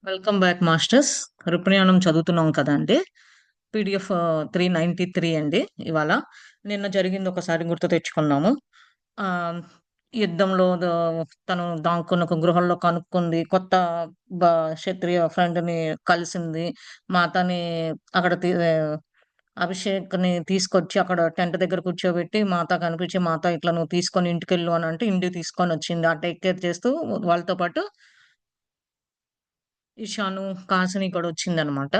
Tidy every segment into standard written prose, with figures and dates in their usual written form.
Welcome back masters. రుప్రయాణం చదువుతున్నాం కదండి. PDF 393 అండి ఇవాళ. నిన్న జరిగింది ఒకసారి గుర్తు తెచ్చుకుందాము. ఆ యుద్ధంలో తను దాక్కున్న ఒక గృహంలో కనుక్కుంది. కొత్త క్షత్రియ ఫ్రెండ్ ని కలిసింది. మాతని అక్కడ అభిషేక్‌ని తీసుకొచ్చి అక్కడ టెంట్ దగ్గర కూర్చోబెట్టి మాత కనిపించి, "మాత ఇట్లా నువ్వు తీసుకొని ఇంటికెళ్ళు" అని అంటే ఇంటికి తీసుకొనొచ్చింది. టేక్ కేర్ చేస్తూ వాళ్ళతో పాటు ఇషాను, కాసిని కూడా వచ్చిందనమాట.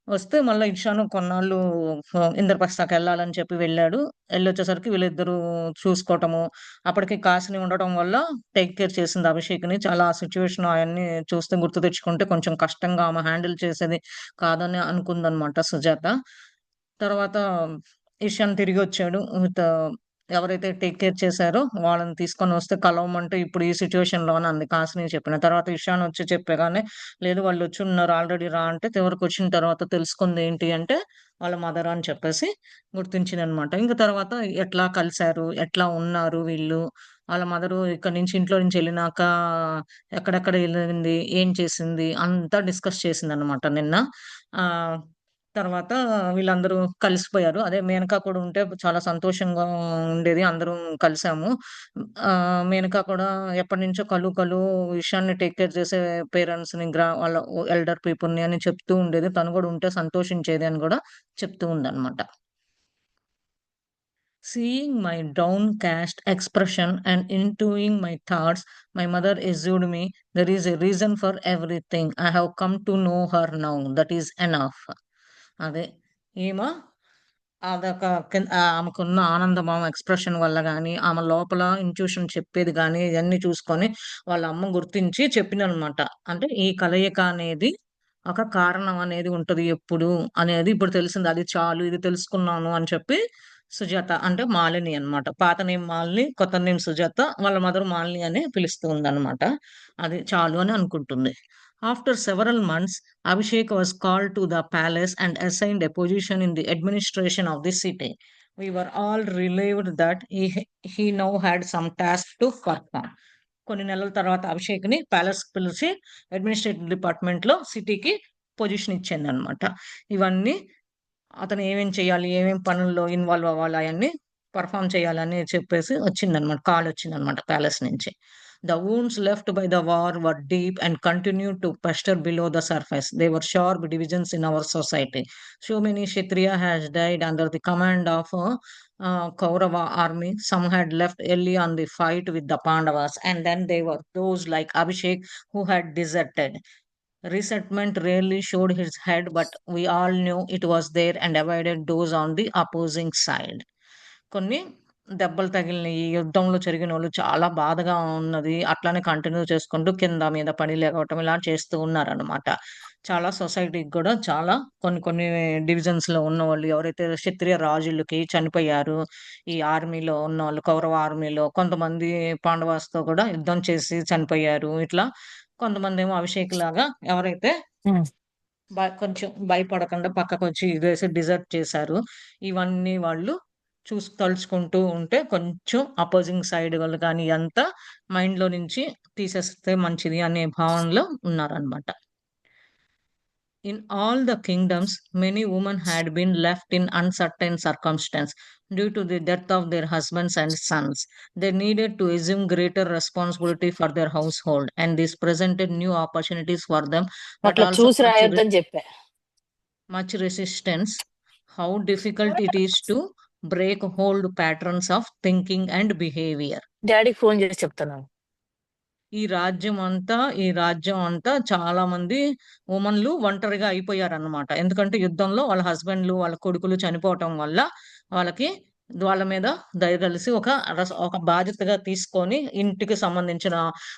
వస్తే మళ్ళా ఇషాను కొన్నాళ్ళు ఇంద్రప్రస్థకెళ్ళాలని చెప్పి వెళ్ళాడు. ఎళ్ళొచ్చేసరికి వీళ్ళిద్దరూ చూసుకోవటము, అప్పటికి కాసిని ఉండటం వల్ల టేక్ కేర్ చేసింది అభిషేక్‌ని. చాలా ఆ సిట్యుయేషన్ అయన్నీ చూస్తే గుర్తు తెచ్చుకుంటే కొంచెం కష్టంగా ఆమె హ్యాండిల్ చేసేది కాదని అనుకుందనమాట సుజాత. తర్వాత ఇషాన్ తిరిగొచ్చాడు. ఎవరైతే టేక్ కేర్ చేశారో వాళ్ళని తీసుకొనొస్తే కలవమంటే ఇప్పుడు ఈ సిట్యుయేషన్‌లోన అంది కాసిని చెప్పిన. తర్వాత ఇషాన్ వచ్చి చెప్పగానే లేదు వాళ్ళొచ్చున్నారు ఆల్రెడీ రా అంటే చివరికొచ్చిన తర్వాత తెలుసుకుందేంటి అంటే వాళ్ళ మదర్ అని చెప్పేసి గుర్తించిందనమాట. ఇంక తర్వాత ఎట్లా కలిసారు? ఎట్లా ఉన్నారు వీళ్ళు? వాళ్ళ మదరు ఇక్కడి నుంచి ఇంట్లో నుంచి ఎళ్ళినాక ఎక్కడెక్కడ ఎళ్ళింది? ఏం చేసింది? అంతా డిస్కస్ చేసిందనమాట నిన్న. ఆహ్, తర్వాత వీళ్ళందరూ కలిసిపోయారు. అదే మేనక కూడా ఉంటే చాలా సంతోషంగా ఉండేది. అందరం కలిసాము. మేనక కూడా ఎప్పటినుంచో విషయాన్ని టేక్ కేర్ చేసే పేరెంట్స్‌ని వాళ్ళ ఎల్డర్ పీపుల్‌ని అని చెప్తూ ఉండేది. తను గూడా ఉంటే సంతోషించేది అని గూడా చెప్తూ ఉందనమాట. Seeing my downcast expression and intuiting my thoughts, my mother assured me there is a reason for everything. I have come to know her now. That is enough. అదే ఈమె అదొక ఆమెకున్న ఆనందం, ఆమె ఎక్స్‌ప్రెషన్ వల్ల గాని, ఆమె లోపల ఇంట్యూషన్ చెప్పేది గాని, ఇయన్నీ చూసుకొని వాళ్ళ అమ్మ గుర్తించి చెప్పిందనమాట. అంటే ఈ కలయిక అనేది ఒక కారణం అనేది ఉంటది ఎప్పుడు అనేది ఇప్పుడు తెలిసింది. అది చాలు ఇది తెలుసుకున్నాను అని చెప్పి సుజాత అంటే మాలిని అన్నమాట. పాత నేమ్ మాలిని, కొత్త నేమ్ సుజాత. వాళ్ళ మదర్ మాలిని అని పిలుస్తూ ఉందన్నమాట. అది చాలు అని అనుకుంటుంది. After several months, Abhishek was called to the palace and assigned a position in the administration of the city. We were all relieved that he now had some task to perform. కొన్ని నెలల తర్వాత అభిషేక్‌ని ప్యాలెస్‌కి పిలిచి administrative డిపార్ట్‌మెంట్‌లో సిటీకి position ఇచ్చిందనమాట. ఇవన్నీ అతను ఏమేం చేయాలి? ఏమేం పనుల్లో ఇన్వాల్వ్ అవ్వాలి? అయన్నీ పెర్ఫార్మ్ చేయాలని చెప్పేసి వచ్చిందనమాట. కాలొచ్చిందనమాట ప్యాలెస్ నుంచి. The wounds left by the war were deep and continued to fester below the surface. They were sharp divisions in our society. So many Kshatriya has died under the command of Kaurava army. Some had left early on the fight with the Pandavas, and then there were those like Abhishek who had deserted. Resentment rarely showed his head, but we all knew it was there and avoided those on the opposing side. కొన్ని దెబ్బలు తగిలినయి. యుద్ధంలో చెరిగినోళ్ళు చాలా బాధగా ఉన్నది. అట్లనే continue చేసుకుంటూ కింద మీద పడి లెగవటం ఇలా చేస్తూ ఉన్నారనమాట. చాలా సొసైటీకి గూడా చాలా కొన్ని కొన్ని డివిజన్స్‌లో ఉన్నవాళ్ళు ఎవరైతే క్షత్రియ రాజులకి చనిపోయారు. ఈ ఆర్మీలో ఉన్నోళ్ళు కౌరవ ఆర్మీలో కొంతమంది పాండవాస్‌తో కూడా యుద్ధం చేసి చనిపోయారు. ఇట్లా కొంతమందేమో అభిషేక్‌లాగా ఎవరైతే హ్మ్. కొంచెం భయపడకుండా పక్కకొచ్చి ఇదేసి డిజర్ట్ చేశారు. ఇవన్నీ వాళ్ళు తలుచుకుంటూ ఉంటే కొంచెం అపోజింగ్ సైడ్ వాళ్ళు గాని అంతా మైండ్‌లో నుంచి తీసేస్తే మంచిది అనే భావనలో ఉన్నారనమాట. In all the kingdoms, many women had been left in uncertain circumstance due to the death of their husbands and sons. They needed to assume greater responsibility for their household, and this presented new opportunities for them, but అట్లా also చూసి రాయొద్దని చెప్పా. much resistance. How difficult it is to break old patterns of thinking and behavior. డ్యాడీకి phone చేసి చెప్తాను. ఈ రాజ్యం అంతా చాలా మంది వుమన్‌లు ఒంటరిగా అయిపోయారన్నమాట. ఎందుకంటే యుద్ధంలో వాళ్ళ హస్బెండ్‌లు, వాళ్ళ కొడుకులు చనిపోవటం వల్ల వాళ్ళకి వాళ్ళ మీద దయదలిసి ఒక బాధ్యతగా తీసుకొని ఇంటికి సంబంధించిన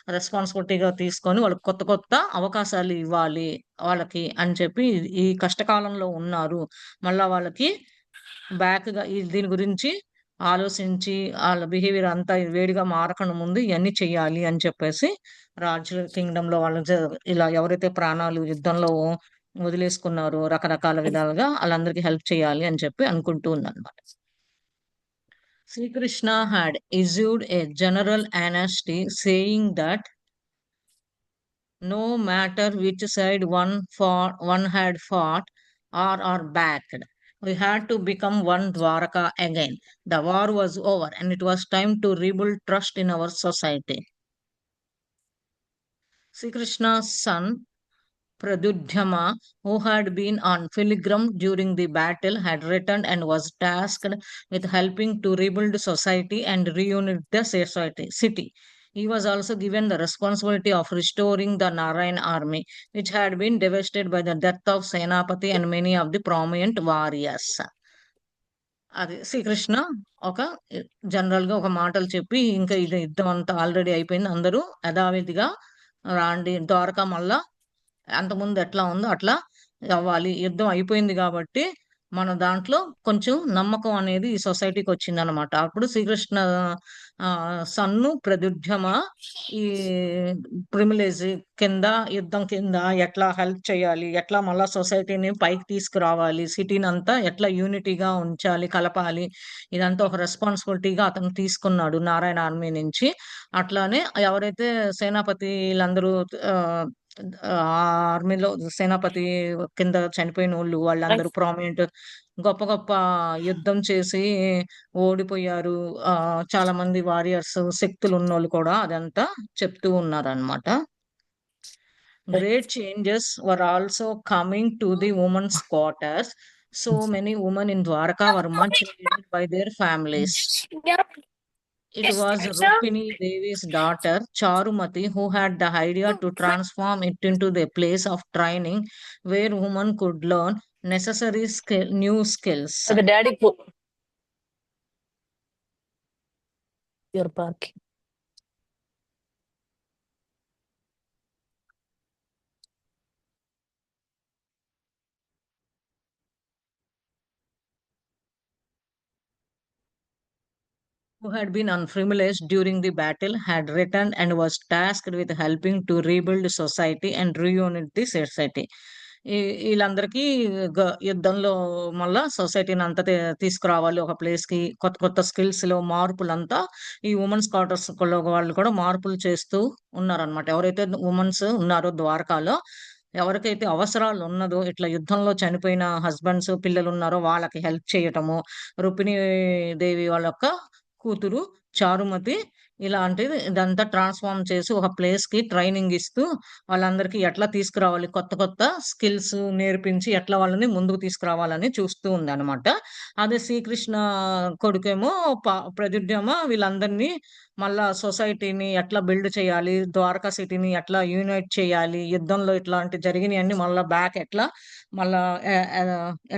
రెస్పాన్సిబిలిటీగా తీసుకొని వాళ్ళకి కొత్త కొత్త అవకాశాలు ఇవ్వాలి వాళ్ళకి అని చెప్పి ఈ కష్టకాలంలో ఉన్నారు. మళ్ళా వాళ్ళకి దీని గురించి ఆలోచించి ఆళ్ళ బిహేవియర్ అంతా వేడిగా మారకుండా ముందు ఇయన్నీ చెయ్యాలి అని చెప్పేసి రాజుల కింగ్‌డమ్‌లో వాళ్ళు ఇలా ఎవరైతే ప్రాణాలు యుద్ధంలో వదిలేసుకున్నారో రకరకాల విధాలుగా ఆళ్ళందరికీ హెల్ప్ చేయాలి అని చెప్పి అనుకుంటూ ఉందన్నమాట. Srikrishna had issued a general amnesty saying that no matter which side one had fought or backed. We had to become one Dwaraka again. The war was over and it was time to rebuild trust in our society. Sri Krishna's son Pradyudhyama, who had been on pilgrim during the battle, had returned and was tasked with helping to rebuild society and reunite the city. He was also given the responsibility of restoring the Narayan army, which had been devastated by the death of Senapati and many of the prominent warriors. అది శ్రీకృష్ణ ఒక general గా ఒక మాటలు చెప్పి ఇంకా ఇది యుద్ధం అంతా ఆల్రెడీ అయిపోయింది అందరూ యథావిధిగా రాండి ద్వారకా మళ్ళా అంతకుముందు ఎట్లా ఉందో అట్లా అవ్వాలి. యుద్ధం అయిపోయింది కాబట్టి మన దాంట్లో కొంచెం నమ్మకం అనేది ఈ సొసైటీకి వచ్చిందనమాట. అప్పుడు శ్రీకృష్ణ సన్ను ప్రద్యుమ్న ఈ ప్రిమిలేజ్ కింద యుద్ధం కింద ఎట్లా హెల్ప్ చేయాలి, ఎట్లా మళ్ళా సొసైటీని పైకి తీసుకురావాలి, సిటీని అంతా ఎట్లా యూనిటీగా ఉంచాలి, కలపాలి, ఇదంతా ఒక రెస్పాన్సిబిలిటీగా అతను తీసుకున్నాడు నారాయణ ఆర్మీ నుంచి. అట్లానే ఎవరైతే సేనాపతిలందరూ ఆ ఆర్మీలో సేనాపతి కింద చనిపోయిన వాళ్ళందరూ ప్రామినెంట్ గొప్ప గొప్ప యుద్ధం చేసి ఓడిపోయారు. చాలా మంది వారియర్స్ శక్తులు ఉన్నోళ్ళు కూడా అదంతా చెప్తూ ఉన్నారనమాట. Great changes were also coming to the women's quarters. So many women in Dwarka were much needed by their families. It was Rukmini Devi's daughter, Charumati, who had the idea to transform it into the place of training where women could learn necessary new skills. The daddy your parking. Who had been unfamiliar during the battle, had returned and was tasked with helping to rebuild society and reunite the society. వీళ్ళందరికీ యుద్ధంలో మళ్ళా సొసైటీని అంతా తీసుకురావాలి ఒక place కి. కొత్త కొత్త స్కిల్స్ లో మార్పులంతా ఈ ఉమెన్స్ క్వార్టర్స్ వాళ్ళు కూడా మార్పులు చేస్తూ ఉన్నారనమాట. ఎవరైతే ఉమెన్స్ ఉన్నారో ద్వారకాలో, ఎవరికైతే అవసరాలు ఉన్నదో ఇట్లా యుద్ధంలో చనిపోయిన హస్బెండ్స్ పిల్లలు ఉన్నారో వాళ్ళకి హెల్ప్ చేయటము, రుక్మిణీ దేవి వాళ్ళ యొక్క కూతురు చారుమతి ఇలాంటిది ఇదంతా ట్రాన్స్ఫార్మ్ చేసి ఒక ప్లేస్ కి ట్రైనింగ్ ఇస్తూ వాళ్ళందరికీ ఎట్లా తీసుకురావాలి, కొత్త కొత్త స్కిల్స్ నేర్పించి ఎట్లా వాళ్ళని ముందుకు తీసుకురావాలని చూస్తూ ఉంది అనమాట. అదే శ్రీకృష్ణ కొడుకేమో ప్రద్యుమ్న వీళ్ళందరినీ మళ్ళా సొసైటీని ఎట్లా బిల్డ్ చేయాలి, ద్వారకా సిటీని ఎట్లా యూనైట్ చేయాలి, యుద్ధంలో ఇట్లాంటి జరిగినవన్నీ మళ్ళా బ్యాక్ ఎట్లా మళ్ళా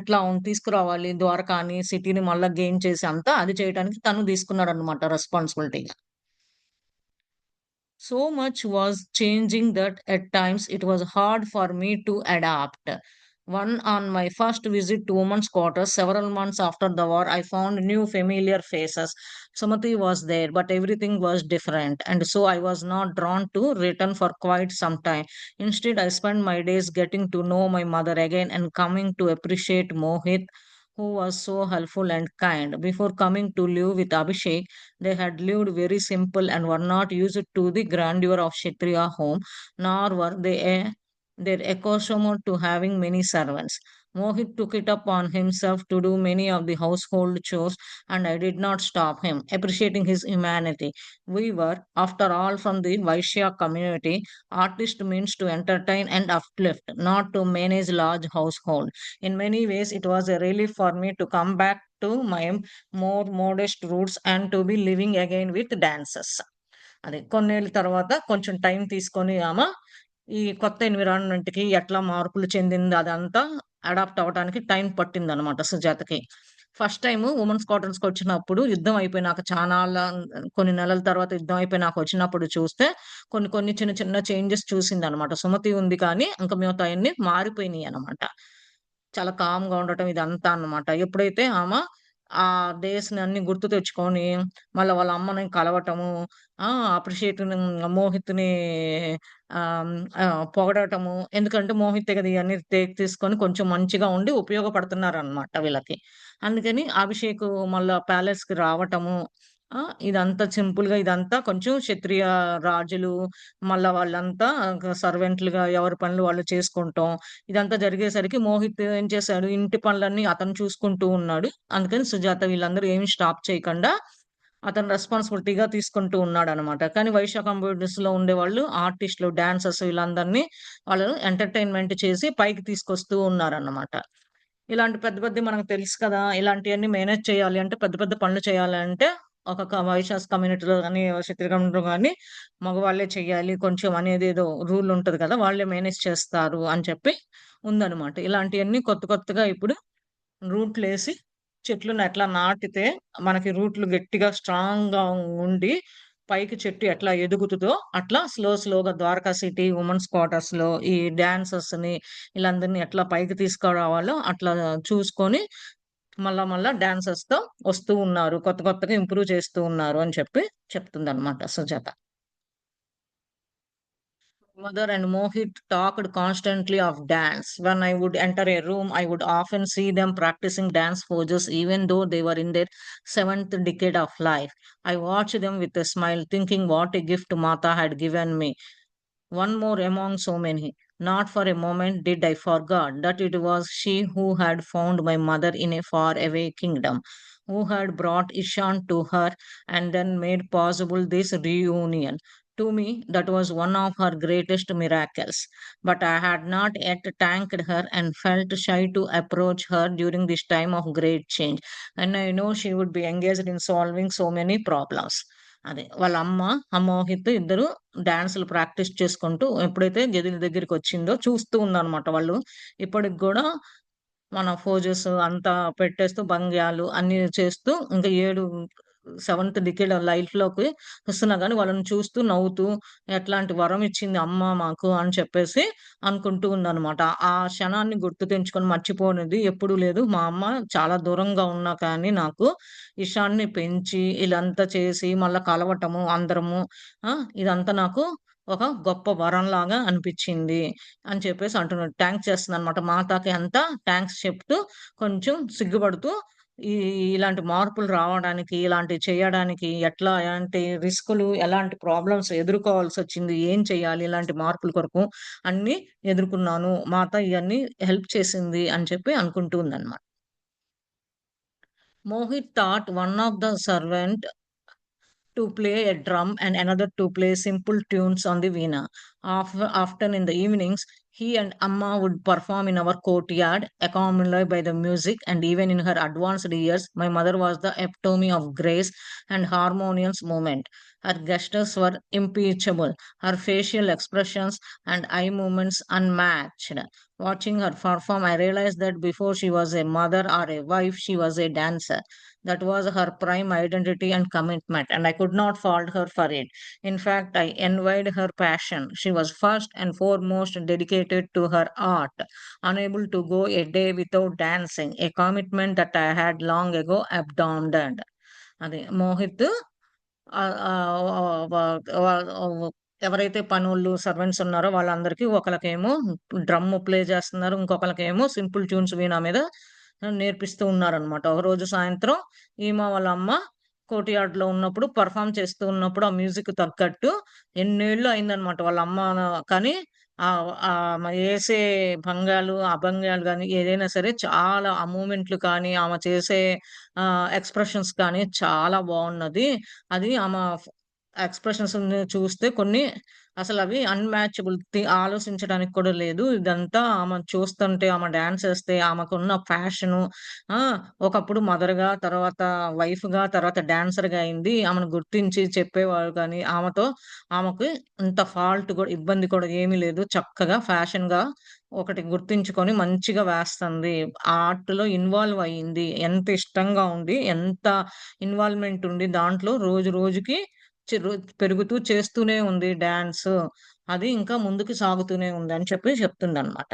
ఎట్లా తీసుకురావాలి ద్వారకాని సిటీని మళ్ళా గెయిన్ చేసి అంతా అది చేయడానికి తను తీసుకున్నాడు అనమాట రెస్పాన్సిబిలిటీగా. So much was changing that at times it was hard for me to adapt. On my first visit to women's quarters several months after the war, I found new familiar faces. Sumati was there, but everything was different, and so I was not drawn to return for quite some time. Instead, I spent my days getting to know my mother again and coming to appreciate Mohit, who was so helpful and kind. Before coming to live with Abhishek, they had lived very simple and were not used to the grandeur of Kshatriya home, nor were they their accustomed to having many servants. Mohit took it upon himself to do many of the household chores, and I did not stop him, appreciating his humanity. We were, after all, from the Vaishya community. Artist means to entertain and uplift, not to manage large household. In many ways, it was a relief for me to come back to my more modest roots and to be living again with dances. అది కొన్నేళ్ళ తర్వాత కొంచెం time తీసుకొని ఆమె ఈ కొత్త environment కి ఎట్లా మార్పులు చెందింది అదంతా అడాప్ట్ అవ్వడానికి టైం పట్టింది అనమాట సుజాతకి. ఫస్ట్ టైం ఉమెన్స్ క్వార్టర్స్ కి వచ్చినప్పుడు యుద్ధం అయిపోయినాక చాలా కొన్ని నెలల తర్వాత యుద్ధం అయిపోయినాక వచ్చినప్పుడు చూస్తే కొన్ని కొన్ని చిన్న చిన్న చేంజెస్ చూసింది అనమాట. సుమతి ఉంది కానీ ఇంకా మిగతా అన్ని మారిపోయినాయి అనమాట. చాలా కామ్‌గా ఉండటం ఇదంతా అన్నమాట. ఎప్పుడైతే ఆమె ఆ డేస్‌ని అన్ని గుర్తు తెచ్చుకొని, మళ్ళా వాళ్ళ అమ్మని కలవటము, అప్రిషియేట్‌ని మోహిత్‌ని పొగడటము. ఎందుకంటే మోహితే కదా ఇయన్నీ తీసుకొని కొంచెం మంచిగా ఉండి ఉపయోగపడుతున్నారనమాట వీళ్ళకి. అందుకని అభిషేక్ మళ్ళా ప్యాలెస్‌కి రావటము, ఆ! ఇదంతా సింపుల్‌గా ఇదంతా కొంచెం క్షత్రియ రాజులు, మళ్ళా వాళ్ళంతా సర్వెంట్లుగా ఎవరి పనులు వాళ్ళు చేసుకుంటాం. ఇదంతా జరిగేసరికి మోహిత్ ఏం చేశాడు, ఇంటి పనులన్నీ అతను చూసుకుంటూ ఉన్నాడు. అందుకని సుజాత వీళ్ళందరూ ఏమి స్టాప్ చేయకుండా అతను రెస్పాన్సిబిలిటీగా తీసుకుంటూ ఉన్నాడనమాట. కానీ వైశ్య కంప్యూటర్స్‌లో ఉండేవాళ్ళు ఆర్టిస్ట్‌లు, డాన్సర్స్ వీళ్ళందరినీ వాళ్ళు ఎంటర్‌టైన్‌మెంట్ చేసి పైకి తీసుకొస్తూ ఉన్నారన్నమాట. ఇలాంటి పెద్ద పెద్దయి మనకు తెలుసు కదా! ఇలాంటియన్నీ మేనేజ్ చేయాలి అంటే పెద్ద పెద్ద పనులు చేయాలంటే ఒక వైశ్యాస్ కమ్యూనిటీలో గాని, క్షత్రియ కమ్యూనిటీలో గాని మగవాళ్ళే చెయ్యాలి కొంచెం అనేదేదో రూల్ ఉంటది కదా! వాళ్ళే మేనేజ్ చేస్తారు అని చెప్పి ఉందనమాట. ఇలాంటియన్నీ కొత్త కొత్తగా ఇప్పుడు రూట్లేసి చెట్లను ఎట్లా నాటితే మనకి రూట్లు గట్టిగా స్ట్రాంగ్‌గా ఉండి పైకి చెట్టు ఎట్లా ఎదుగుతదో అట్లా స్లోగా 'ద్వారకా సిటీ' వుమెన్స్ క్వార్టర్స్‌లో ఈ డాన్సర్స్‌ని ఈళ్ళందరిని ఎట్లా పైకి తీసుకురావాలో అట్లా చూసుకొని మళ్ళా డాన్సర్స్‌తో వస్తూ ఉన్నారు. కొత్త కొత్తగా ఇంప్రూవ్ చేస్తూ ఉన్నారు అని చెప్పి చెప్తుందనమాట Sujatha. Mother and Mohit talked constantly of dance. When I would enter a room, I would often see them practicing dance poses even though they were in their seventh decade of life. I watched them with a smile, thinking what a gift Mata had given me. One more among so many. Not for a moment did I forget that it was she who had found my mother in a faraway kingdom, who had brought Ishan to her and then made possible this reunion. To me, that was one of her greatest miracles. But I had not yet thanked her and felt shy to approach her during this time of great change. And I know she would be engaged in solving so many problems. అదే వాళ్ళ అమ్మ, మోహిత్ ఇద్దరు డాన్సులు practice చేసుకుంటూ ఎప్పుడైతే గది దగ్గరికొచ్చిందో చూస్తూ ఉందనమాట వాళ్ళు. ఇప్పటికి గూడా మన ఫోజెస్ అంతా పెట్టేస్తూ భంగ్యాలు అన్నీ చేస్తూ ఇంకా 7 సెవెంత్ డికేడ్ లైఫ్‌లోకి వస్తున్నా గానీ వాళ్ళని చూస్తూ నవ్వుతూ ఎట్లాంటి వరం ఇచ్చింది అమ్మ మాకు అని చెప్పేసి అనుకుంటూ ఉందనమాట. ఆ క్షణాన్ని గుర్తు తెంచుకొని మర్చిపోనిది ఎప్పుడూ లేదు. మా అమ్మ చాలా దూరంగా ఉన్నా కానీ నాకు ఇషాన్ని పెంచి ఇలంతా చేసి మళ్ళా కలవటము అందరము ఆ! ఇదంతా నాకు ఒక గొప్ప వరంలాగా అనిపిచ్చింది. అని చెప్పేసి అంటున్నాడు. థాంక్స్ చేస్తుందనమాట. మాతాకి అంతా థాంక్స్ చెప్తూ కొంచెం సిగ్గుపడుతూ ఈ ఇలాంటి మార్పులు రావడానికి, ఇలాంటివి చేయడానికి ఎట్లా ఎలాంటి రిస్కులు, ఎలాంటి ప్రాబ్లమ్స్ ఎదుర్కోవాల్సొచ్చింది, ఏం చేయాలి ఇలాంటి మార్పుల కొరకు అన్నీ ఎదుర్కొన్నాను. మాత ఇయన్నీ హెల్ప్ చేసింది అని చెప్పి అనుకుంటూ ఉందనమాట. Mohit taught one of the servant to play a drum and another to play simple tunes on the veena. Often in the evenings, he and Amma would perform in our courtyard, accompanied by the music, and even in her advanced years, my mother was the epitome of grace and harmonious movement. Her gestures were impeccable, her facial expressions and eye movements unmatched. Watching her perform, I realized that before she was a mother or a wife, she was a dancer. That was her prime identity and commitment, and I could not fault her for it. In fact, I envied her passion. She was first and foremost dedicated to her art, unable to go a day without dancing, a commitment that I had long ago abandoned. అది మోహిత్ ఆహ్, ఆహ్, వ వ వ ఎవరైతే పనోళ్ళు, servants ఉన్నారో వాళ్ళందరికీ ఒకళ్ళకేమో డ్రమ్ము ప్లే చేస్తున్నారు. ఇంకొకళ్ళకేమో సింపుల్ ట్యూన్స్ వీణా మీద నేర్పిస్తూ ఉన్నారనమాట. ఒకరోజు సాయంత్రం వాళ్ళ అమ్మ కోర్ట్‌యార్డ్‌లో ఉన్నప్పుడు పెర్ఫార్మ్ చేస్తూ ఉన్నప్పుడు ఆ మ్యూజిక్‌కి తగ్గట్టు ఎన్నేళ్ళు అయిందనమాట వాళ్ళ అమ్మ కానీ ఆమె ఏసే భంగాలు, అభంగాలు గాని ఏదైనా సరే చాలా ఆ మూవ్‌మెంట్లు కానీ, ఆమె చేసే ఎక్స్‌ప్రెషన్స్ కానీ చాలా బావున్నది. అది ఆమె ఎక్స్‌ప్రెషన్స్‌ని చూస్తే కొన్ని అసలవి అన్‌మ్యాచబుల్ ఆలోచించడానికి కూడా లేదు. ఇదంతా ఆమెను చూస్తుంటే, ఆమె డాన్స్ ఏస్తే, ఆమెకున్న ప్యాషను ఆ! ఒకప్పుడు మదర్‌గా, తర్వాత వైఫ్‌గా, తర్వాత డాన్సర్‌గా అయింది. ఆమెను గుర్తించి చెప్పేవారు కానీ, ఆమెకి ఇంత ఫాల్ట్ గూడా ఇబ్బంది కూడా ఏమీ లేదు. చక్కగా ఫ్యాషన్‌గా ఒకటి గుర్తించుకొని మంచిగా వేస్తంది. ఆ ఆర్ట్‌లో ఇన్వాల్వ్ అయింది. ఎంత ఇష్టంగా ఉంది, ఎంత ఇన్వాల్వ్‌మెంట్ ఉండి దాంట్లో రోజు రోజుకి రో పెరుగుతూ చేస్తూనే ఉంది డాన్సు. అది ఇంకా ముందుకు సాగుతూనే ఉంది అని చెప్పి చెప్తుందనమాట.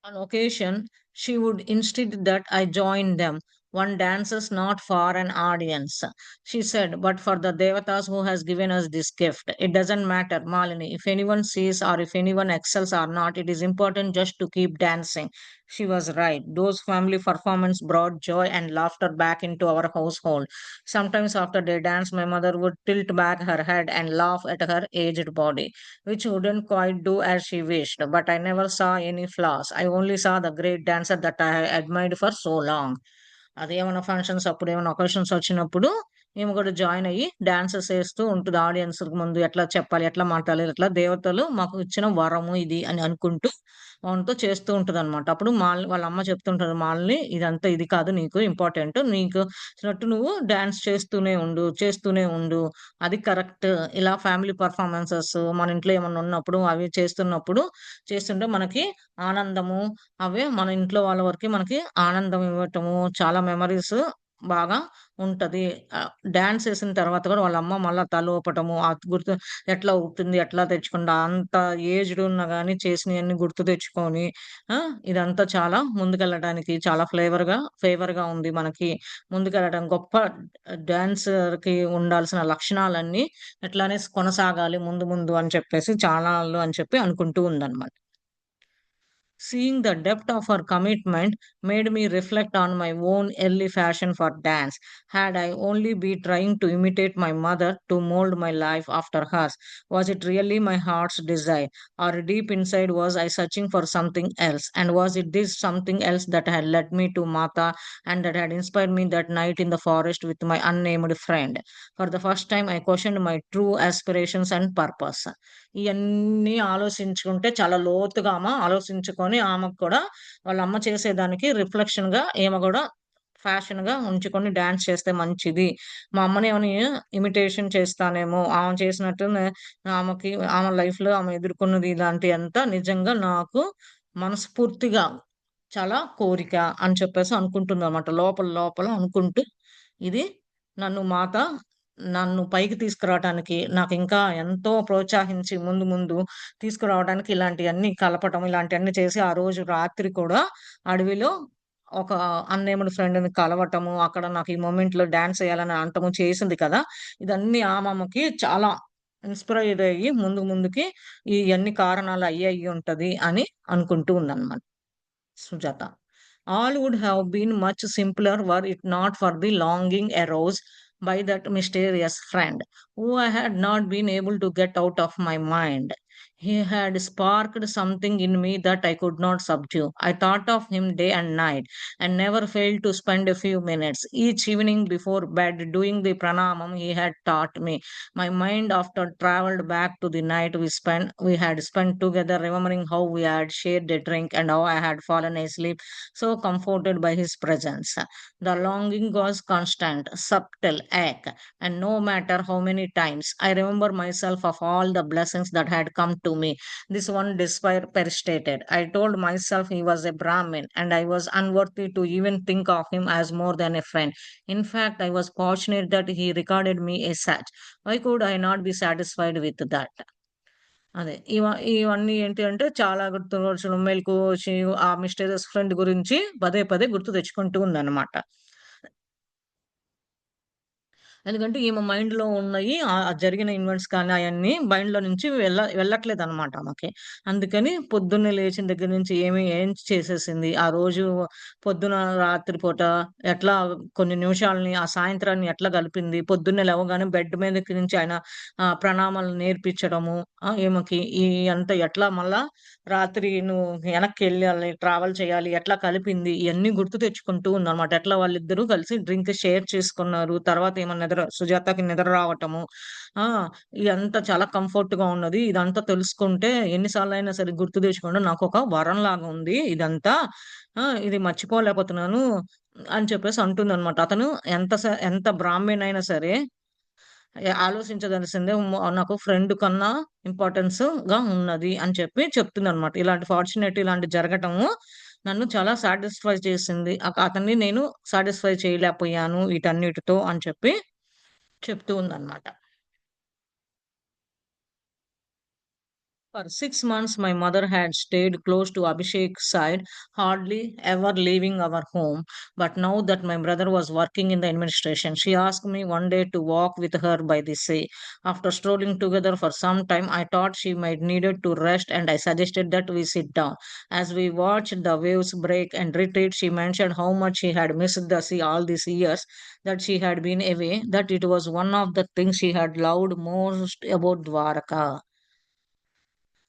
On occasion, she would insist that I join them. one dances not for an audience, she said, but for the devatas who has given us this gift. It doesn't matter, Malini, if anyone sees or if anyone excels or not, it is important just to keep dancing. She was right. Those family performances brought joy and laughter back into our household. Sometimes after they danced, my mother would tilt back her head and laugh at her aged body, which wouldn't quite do as she wished. But I never saw any flaws. I only saw the great dancer that I had admired for so long. అదేమన్నా functions అప్పుడు ఏమైనా occasions వచ్చినప్పుడు మేము కూడా join అయ్యి dances వేస్తూ ఉంటుంది audience ముందు ఎట్లా చెప్పాలి ఎట్లా మాట్లాడాలి ఎట్లా దేవతలు మాకు ఇచ్చిన వరము ఇది అని అనుకుంటూ వాళ్ళతో చేస్తూ ఉంటది అనమాట అప్పుడు వాళ్ళ అమ్మ చెప్తుంటది మాల్ని ఇదంతా ఇది కాదు నీకు ఇంపార్టెంట్ నీకు నచ్చినట్టు నువ్వు డాన్స్ చేస్తూనే ఉండు అది కరెక్ట్ ఇలా ఫ్యామిలీ పర్ఫార్మెన్సెస్ మన ఇంట్లో ఏమన్నా ఉన్నప్పుడు అవి చేస్తుంటే మనకి ఆనందము అవే మన ఇంట్లో వాళ్ళ వరకి మనకి ఆనందం ఇవ్వటము, చాలా మెమోరీస్ బాగా ఉంటది. డాన్స్ ఏసిన తర్వాత కూడా వాళ్ళ అమ్మ మళ్ళా తల ఊపటము, గుర్తు ఎట్లా ఊపుతుంది, ఎట్లా తెచ్చుకుంటా అంత ఏజ్డ్ ఉన్నా గాని చేసినయన్నీ గుర్తు తెచ్చుకొని, ఆ! ఇదంతా చాలా ముందుకెళ్ళడానికి చాలా ఫేవర్‌గా ఉంది మనకి. ముందుకెళ్ళడం గొప్ప డాన్సర్‌కి ఉండాల్సిన లక్షణాలన్నీ ఇట్లానే కొనసాగాలి ముందు ముందు అని చెప్పేసి చానాళ్ళు అని చెప్పి అనుకుంటూ ఉందన్నమాట. Seeing the depth of her commitment made me reflect on my own early fashion for dance. Had I only been trying to imitate my mother to mold my life after hers? Was it really my heart's desire? Or deep inside was I searching for something else? And was it this something else that had led me to Mata and that had inspired me that night in the forest with my unnamed friend? For the first time, I questioned my true aspirations and purpose. ఇయన్నీ ఆలోచించుకుంటే చాలా లోతుగా ఆలోచించుకొని ఆమెకు కూడా వాళ్ళ అమ్మ చేసేదానికి రిఫ్లెక్షన్‌గా ఈమె గూడా ఫ్యాషన్‌గా ఉంచుకొని డాన్స్ చేస్తే మంచిది. మా అమ్మని ఏమన్నా ఇమిటేషన్ చేస్తానేమో, ఆమె చేసినట్టు ఆమె లైఫ్‌లో ఆమె ఎదుర్కొన్నది ఇలాంటియంతా నిజంగా నాకు మనస్ఫూర్తిగా చాలా కోరిక అని చెప్పేసి అనుకుంటుందనమాట. లోపల లోపల అనుకుంటూ ఇది నన్ను మాత నన్ను పైకి తీసుకురావటానికి నాకింకా ఎంతో ప్రోత్సహించి ముందు ముందు తీసుకురావడానికి ఇలాంటియన్నీ కలపటం, ఇలాంటియన్నీ చేసి ఆ రోజు రాత్రి కూడా అడవిలో ఒక అన్‌నేమ్డ్ ఫ్రెండ్‌ని కలవటము, అక్కడ నాకు ఈ మొమెంట్‌లో డాన్స్ ఎయ్యాలని అనటము చేసింది కదా! ఇదన్నీ ఆమెకి చాలా ఇన్‌స్పైర్ అయ్యి ముందు ముందుకి ఇయన్నీ కారణాలు అయ్యుంటది అని అనుకుంటూ ఉందన్నమాట. Sujata. All would have been much simpler were it not for the longing aroused by that mysterious friend, who I had not been able to get out of my mind. He had sparked something in me that I could not subdue. I thought of him day and night, and never failed to spend a few minutes each evening before bed doing the pranamam he had taught me. My mind after traveled back to the night we had spent together, remembering how we had shared a drink and how I had fallen asleep so comforted by his presence. The longing was constant, subtle ache, and no matter how many times I remember myself of all the blessings that had come to me, this one despair persisted. I told myself he was a Brahmin and I was unworthy to even think of him as more than a friend. In fact, I was fortunate that he regarded me as such. Why could I not be satisfied with that? అదే. ఇవన్నీ ఏంటి అంటే చాలా గుర్తుకొచ్చిన మెలుకువొచ్చి ఆ mysterious friend గురించి పదే పదే గుర్తు తెచ్చుకుంటూ ఉందన్నమాట. ఎందుకంటే ఈమె మైండ్‌లో ఉన్నయి జరిగిన ఈవెంట్స్ కానీ అయన్నీ మైండ్‌లో నుంచి వెళ్ళట్లేదనమాట ఆమెకి. అందుకని పొద్దున్నే లేచిన దగ్గర నుంచి ఏం చేసేసింది, ఆ రోజు పొద్దున రాత్రి పూట ఎట్లా కొన్ని నిమిషాలని ఆ సాయంత్రాన్ని ఎట్లా గలిపింది, పొద్దున్నే లేవగానే బెడ్ మీదకి నుంచి ఆయన ప్రణామాలు నేర్పించడము, ఈమెకి అంతా ఎట్లా మళ్ళా రాత్రి నువ్వు వెనక్కెళ్ళాలి, ట్రావెల్ చేయాలి, ఎట్లా కలిపింది ఇయన్నీ గుర్తు తెచ్చుకుంటూ ఉందనమాట. ఎట్లా వాళ్ళిద్దరూ కలిసి డ్రింక్ షేర్ చేసుకున్నారు. తర్వాత ఏమో సుజాతకి నిద్ర రావటము. ఆ! ఇదంతా చాలా కంఫర్ట్‌గా ఉన్నది. ఇదంతా తెలుసుకుంటే ఎన్ని సార్లయినా సరే గుర్తు తెచ్చుకుంటే నాకొక వరంలాగా ఉంది ఇదంతా. ఇది మర్చిపోలేకపోతున్నాను అని చెప్పేసి అంటుందనమాట. అతను ఎంత బ్రాహ్మణ్ అయినా సరే ఆలోచించదలసిందే నాకు ఫ్రెండ్ కన్నా ఇంపార్టెన్స్‌గా ఉన్నది అని చెప్పి చెప్తుందనమాట. ఇలాంటి ఫార్చునేట్ ఇలాంటి జరగటము నన్ను చాలా సాటిస్ఫై చేసింది. అతన్ని నేను సాటిస్ఫై చేయలేకపోయాను వీటన్నిటితో అని చెప్పి చెప్తూ ఉందనమాట. For 6 months, my mother had stayed close to Abhishek's side, hardly ever leaving our home. But now that my brother was working in the administration, she asked me one day to walk with her by the sea. After strolling together for some time, I thought she might needed to rest, and I suggested that we sit down. As we watched the waves break and retreat, she mentioned how much she had missed the sea all these years that she had been away, that it was one of the things she had loved most about Dwarka.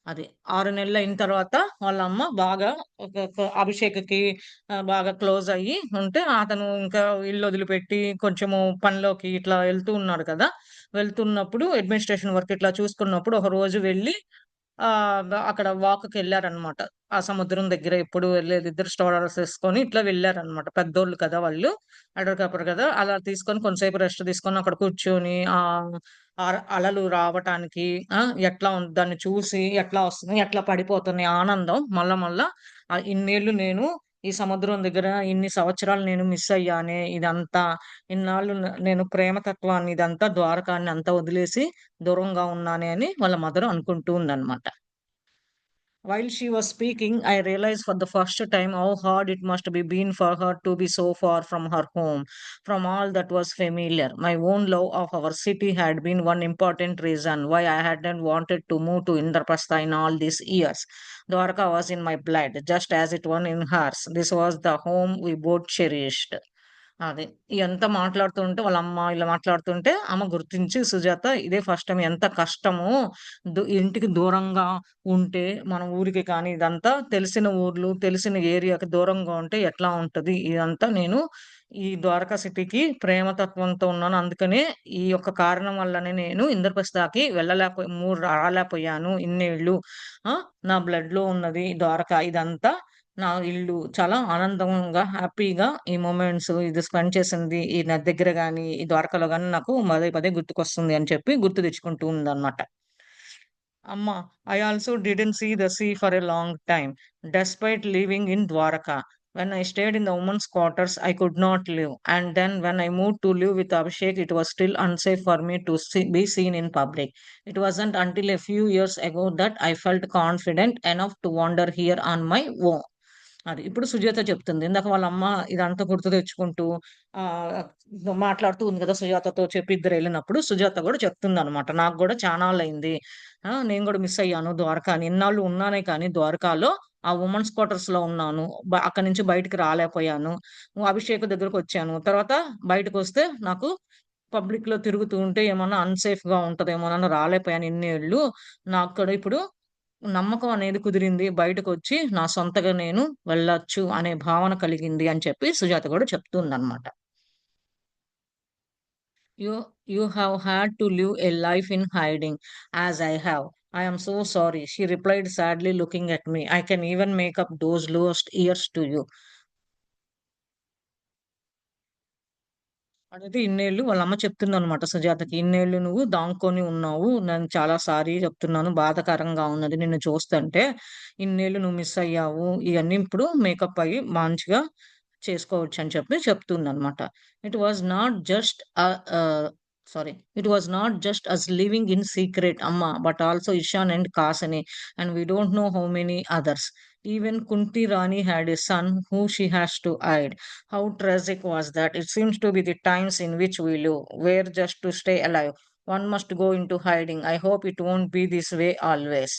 అది 6 నెలలు అయిన తర్వాత వాళ్ళ అమ్మ బాగా అభిషేక్‌కి బాగా close అయ్యి ఉంటే, అతను ఇంకా ఇల్లు వదిలిపెట్టి కొంచెము పనిలోకి ఇట్లా వెళ్తూ ఉన్నాడు కదా! వెళ్తున్నప్పుడు అడ్మినిస్ట్రేషన్ వర్క్ ఇట్లా చూసుకున్నప్పుడు ఒకరోజు వెళ్లి అక్కడ వాక్‌కెళ్లారనమాట. ఆ సముద్రం దగ్గర ఎప్పుడు వెళ్ళేది ఇద్దరు స్ట్రాలర్స్ ఏసుకొని ఇట్లా వెళ్లారనమాట. పెద్దోళ్ళు కదా వాళ్ళు. అడవి కదా! అలా తీసుకొని కొంతసేపు రెస్ట్ తీసుకొని అక్కడ కూర్చొని అలలు రావటానికి ఎట్లా దాన్ని చూసి ఎట్లా వస్తున్నాయి, ఎట్లా పడిపోతున్నాయి ఆనందం మళ్ళా ఇన్నేళ్ళు నేను ఈ సముద్రం దగ్గర ఇన్ని సంవత్సరాలు నేను మిస్ అయ్యానే ఇదంతా, ఇన్నాళ్ళు నేను ప్రేమతత్వాన్ని ఇదంతా ద్వారకాన్ని అంతా వదిలేసి దూరంగా ఉన్నానే అని వాళ్ళ మదర్ అనుకుంటూ ఉందన్నమాట. While she was speaking, I realized for the first time how hard it must be been for her to be so far from her home, from all that was familiar. My own love of our city had been one important reason why I hadn't wanted to move to Indraprastha in all these years. Dwarka was in my blood, just as it was in hers. This was the home we both cherished. అది. ఇయంతా మాట్లాడుతుంటే వాళ్ళమ్మ ఇలా మాట్లాడుతుంటే ఆమె గుర్తించి సుజాత ఇదే first time ఎంత కష్టమో ఇంటికి దూరంగా ఉంటే మన ఊరికి కానీ ఇదంతా తెలిసిన ఊర్లు, తెలిసిన ఏరియాకి దూరంగా ఉంటే ఎట్లా ఉంటది? ఇదంతా నేను ఈ ద్వారకా సిటీకి ప్రేమతత్వంతో ఉన్నాను. అందుకనే ఈ యొక్క కారణం వల్లనే నేను ఇంద్రప్రస్థకి రాలేకపోయాను ఇన్నేళ్ళు. ఆ! నా బ్లడ్‌లో ఉన్నది ద్వారకా ఇదంతా నా ఇల్లు. చాలా ఆనందంగా, హ్యాపీగా ఈ మొమెంట్స్ ఇది స్పెండ్ చేసింది ఈ నది దగ్గర గాని, ఈ ద్వారకలో గాని నాకు పదే పదే గుర్తుకొస్తుంది అని చెప్పి గుర్తు తెచ్చుకుంటూ ఉందన్నమాట. Amma, I also didn't see the sea for a long time, despite living in Dwaraka. When I stayed in the women's quarters, I could not live. And then when I moved to live with Abhishek, it was still unsafe for me to be seen in public. It wasn't until a few years ago that I felt confident enough to wander here on my own. అది. ఇప్పుడు సుజాత చెప్తుంది. ఇందాక వాళ్ళ అమ్మ ఇదంతా గుర్తు తెచ్చుకుంటూ ఆహ్, మాట్లాడుతూ ఉంది కదా! సుజాతతో చెప్పి ఇద్దరెళ్ళినప్పుడు సుజాత గూడా చెప్తుందనమాట. నాకు గూడా చానాళ్ళయింది. నేను గూడా మిస్ అయ్యాను ద్వారకాని. ఇన్నాళ్ళు ఉన్నానే కానీ ద్వారకాలో ఆ వుమెన్స్ క్వార్టర్స్‌లో ఉన్నాను. అక్కడి నుంచి బయటికి రాలేకపోయాను. అభిషేక్ దగ్గరకొచ్చాను. తర్వాత బయటకొస్తే నాకు పబ్లిక్‌లో తిరుగుతూ ఉంటే ఏమన్నా అన్‌సేఫ్‌గా ఉంటదేమోనని రాలేకపోయాను ఇన్నేళ్ళు. నాకు కూడా ఇప్పుడు నమ్మకం అనేది కుదిరింది. బయటకొచ్చి నా సొంతగా నేను వెళ్ళొచ్చు అనే భావన కలిగింది అని చెప్పి సుజాత గూడా చెప్తుందనమాట. You have had to live a life in hiding, as I have. I am so sorry, she replied sadly, looking at me. I can even make up those lost years to you. అదైతే ఇన్నేళ్ళు వాళ్ళమ్మ చెప్తుందనమాట సుజాతకి. "ఇన్నేళ్ళు నువ్వు దాంకొని ఉన్నావు. నేను చాలా sorry చెప్తున్నాను. బాధాకరంగా ఉన్నది నిన్ను చూస్తంటే. ఇన్నేళ్ళు నువ్వు మిస్ అయ్యావు. ఇయన్నీ ఇప్పుడు మేకప్ అయ్యి మంచిగా చేసుకోవచ్చని" చెప్పి చెప్తుందనమాట. It was not just sorry. It was not just us living in secret అమ్మ, but also Ishan and Kasini and we don't know how many others. Even Kunti Rani had a son who she has to hide. How tragic was that? It seems to be the times in which we live, where just to stay alive, one must go into hiding. I hope it won't be this way always.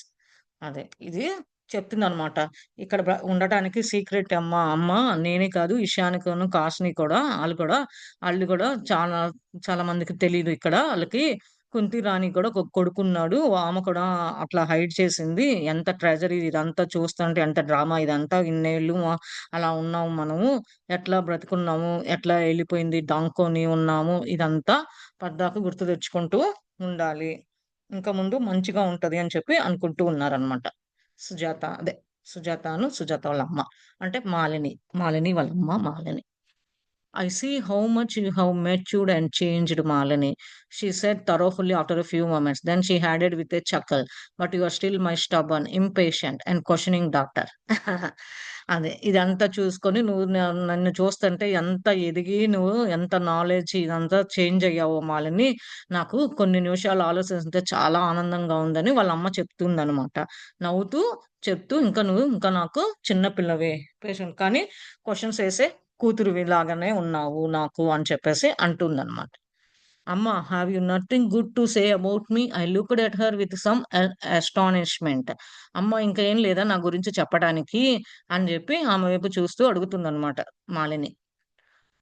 అదే. ఇది చెప్తుందనమాట. ఇక్కడ ఉండటానికి secret అమ్మ. అమ్మ నేనే కాదు ఇషాన్‌కును, కాసిని కూడా ఆళ్ళు కూడా చాలా చాలా మందికి తెలీదు ఇక్కడ. ఆళ్ళకి కుంతి రాణికి కూడా ఒక కొడుకున్నాడు. ఆమె కూడా అట్లా హైడ్ చేసింది. ఎంత ట్రెజడీ ఇదంతా చూస్తుంటే ఎంత డ్రామా ఇదంతా ఇన్నేళ్ళు అలా ఉన్నాము మనము. ఎట్లా బ్రతికున్నాము, ఎట్లా ఎళ్ళిపోయింది దాంకొని ఉన్నాము. ఇదంతా పద్దాక గుర్తు తెచ్చుకుంటూ ఉండాలి. ఇంక ముందు మంచిగా ఉంటది అని చెప్పి అనుకుంటూ ఉన్నారనమాట. సుజాత అదే సుజాత వాళ్ళ అమ్మ. అంటే మాలిని. మాలిని వాళ్ళ అమ్మ Malini. I see how much you have matured and changed, Malini, she said thoroughly after a few moments. Then she added with a chuckle, but you are still my stubborn, impatient, and questioning daughter. అదే. ఇదంతా చూసుకొని నువ్వు నన్ను చూస్తుంటే ఎంత ఎదిగి నువ్వు ఎంత నాలెడ్జ్ ఇదంతా చేంజ్ అయ్యావో మాలిని, నాకు కొన్ని నిమిషాలు ఆలోచిస్తుంటే చాలా ఆనందంగా ఉందని వాళ్ళ అమ్మ చెప్తుందనమాట. నవ్వుతూ చెప్తూ ఇంకా నువ్వు ఇంకా నాకు చిన్న పిల్లవే పేషెంట్ కానీ క్వెషన్స్ ఏసే కూతురివి లాగానే ఉన్నావు నాకు అని చెప్పేసి అంటుందనమాట. అమ్మ, have you nothing good to say about me? I looked at her with some astonishment. అమ్మ ఇంకా ఏం లేదా నా గురించి చెప్పడానికి అని చెప్పి ఆమె వైపు చూస్తూ అడుగుతుందన్నమాట Malini.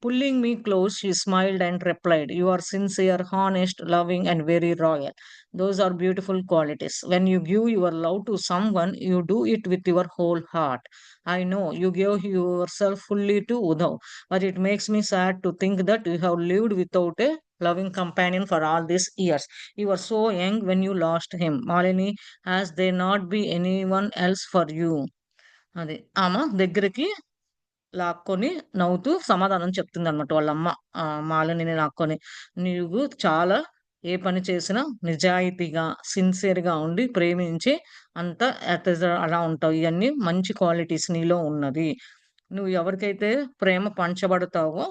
Pulling me close, she smiled and replied, "You are sincere, honest, loving, and very royal. Those are beautiful qualities. When you give your love to someone, you do it with your whole heart. I know you gave yourself fully to Uddhav, but it makes me sad to think that you have lived without a loving companion for all these years. You were so young when you lost him. Malini, has there not be anyone else for you?" అది ఆమె దగ్గరికి లాక్కొని నవ్వుతూ సమాధానం చెప్తుందనమాట వాళ్ళమ్మ. మాలినిని లాక్కొని. "నీవు చాలా ఏ పని చేసినా నిజాయితీగా, సిన్సియర్‌గా ఉండి ప్రేమించి అంతా అలా ఉంటావు. ఇయన్నీ మంచి క్వాలిటీస్ నీలో ఉన్నది. నువ్వు ఎవరికైతే ప్రేమ పంచబడతావో,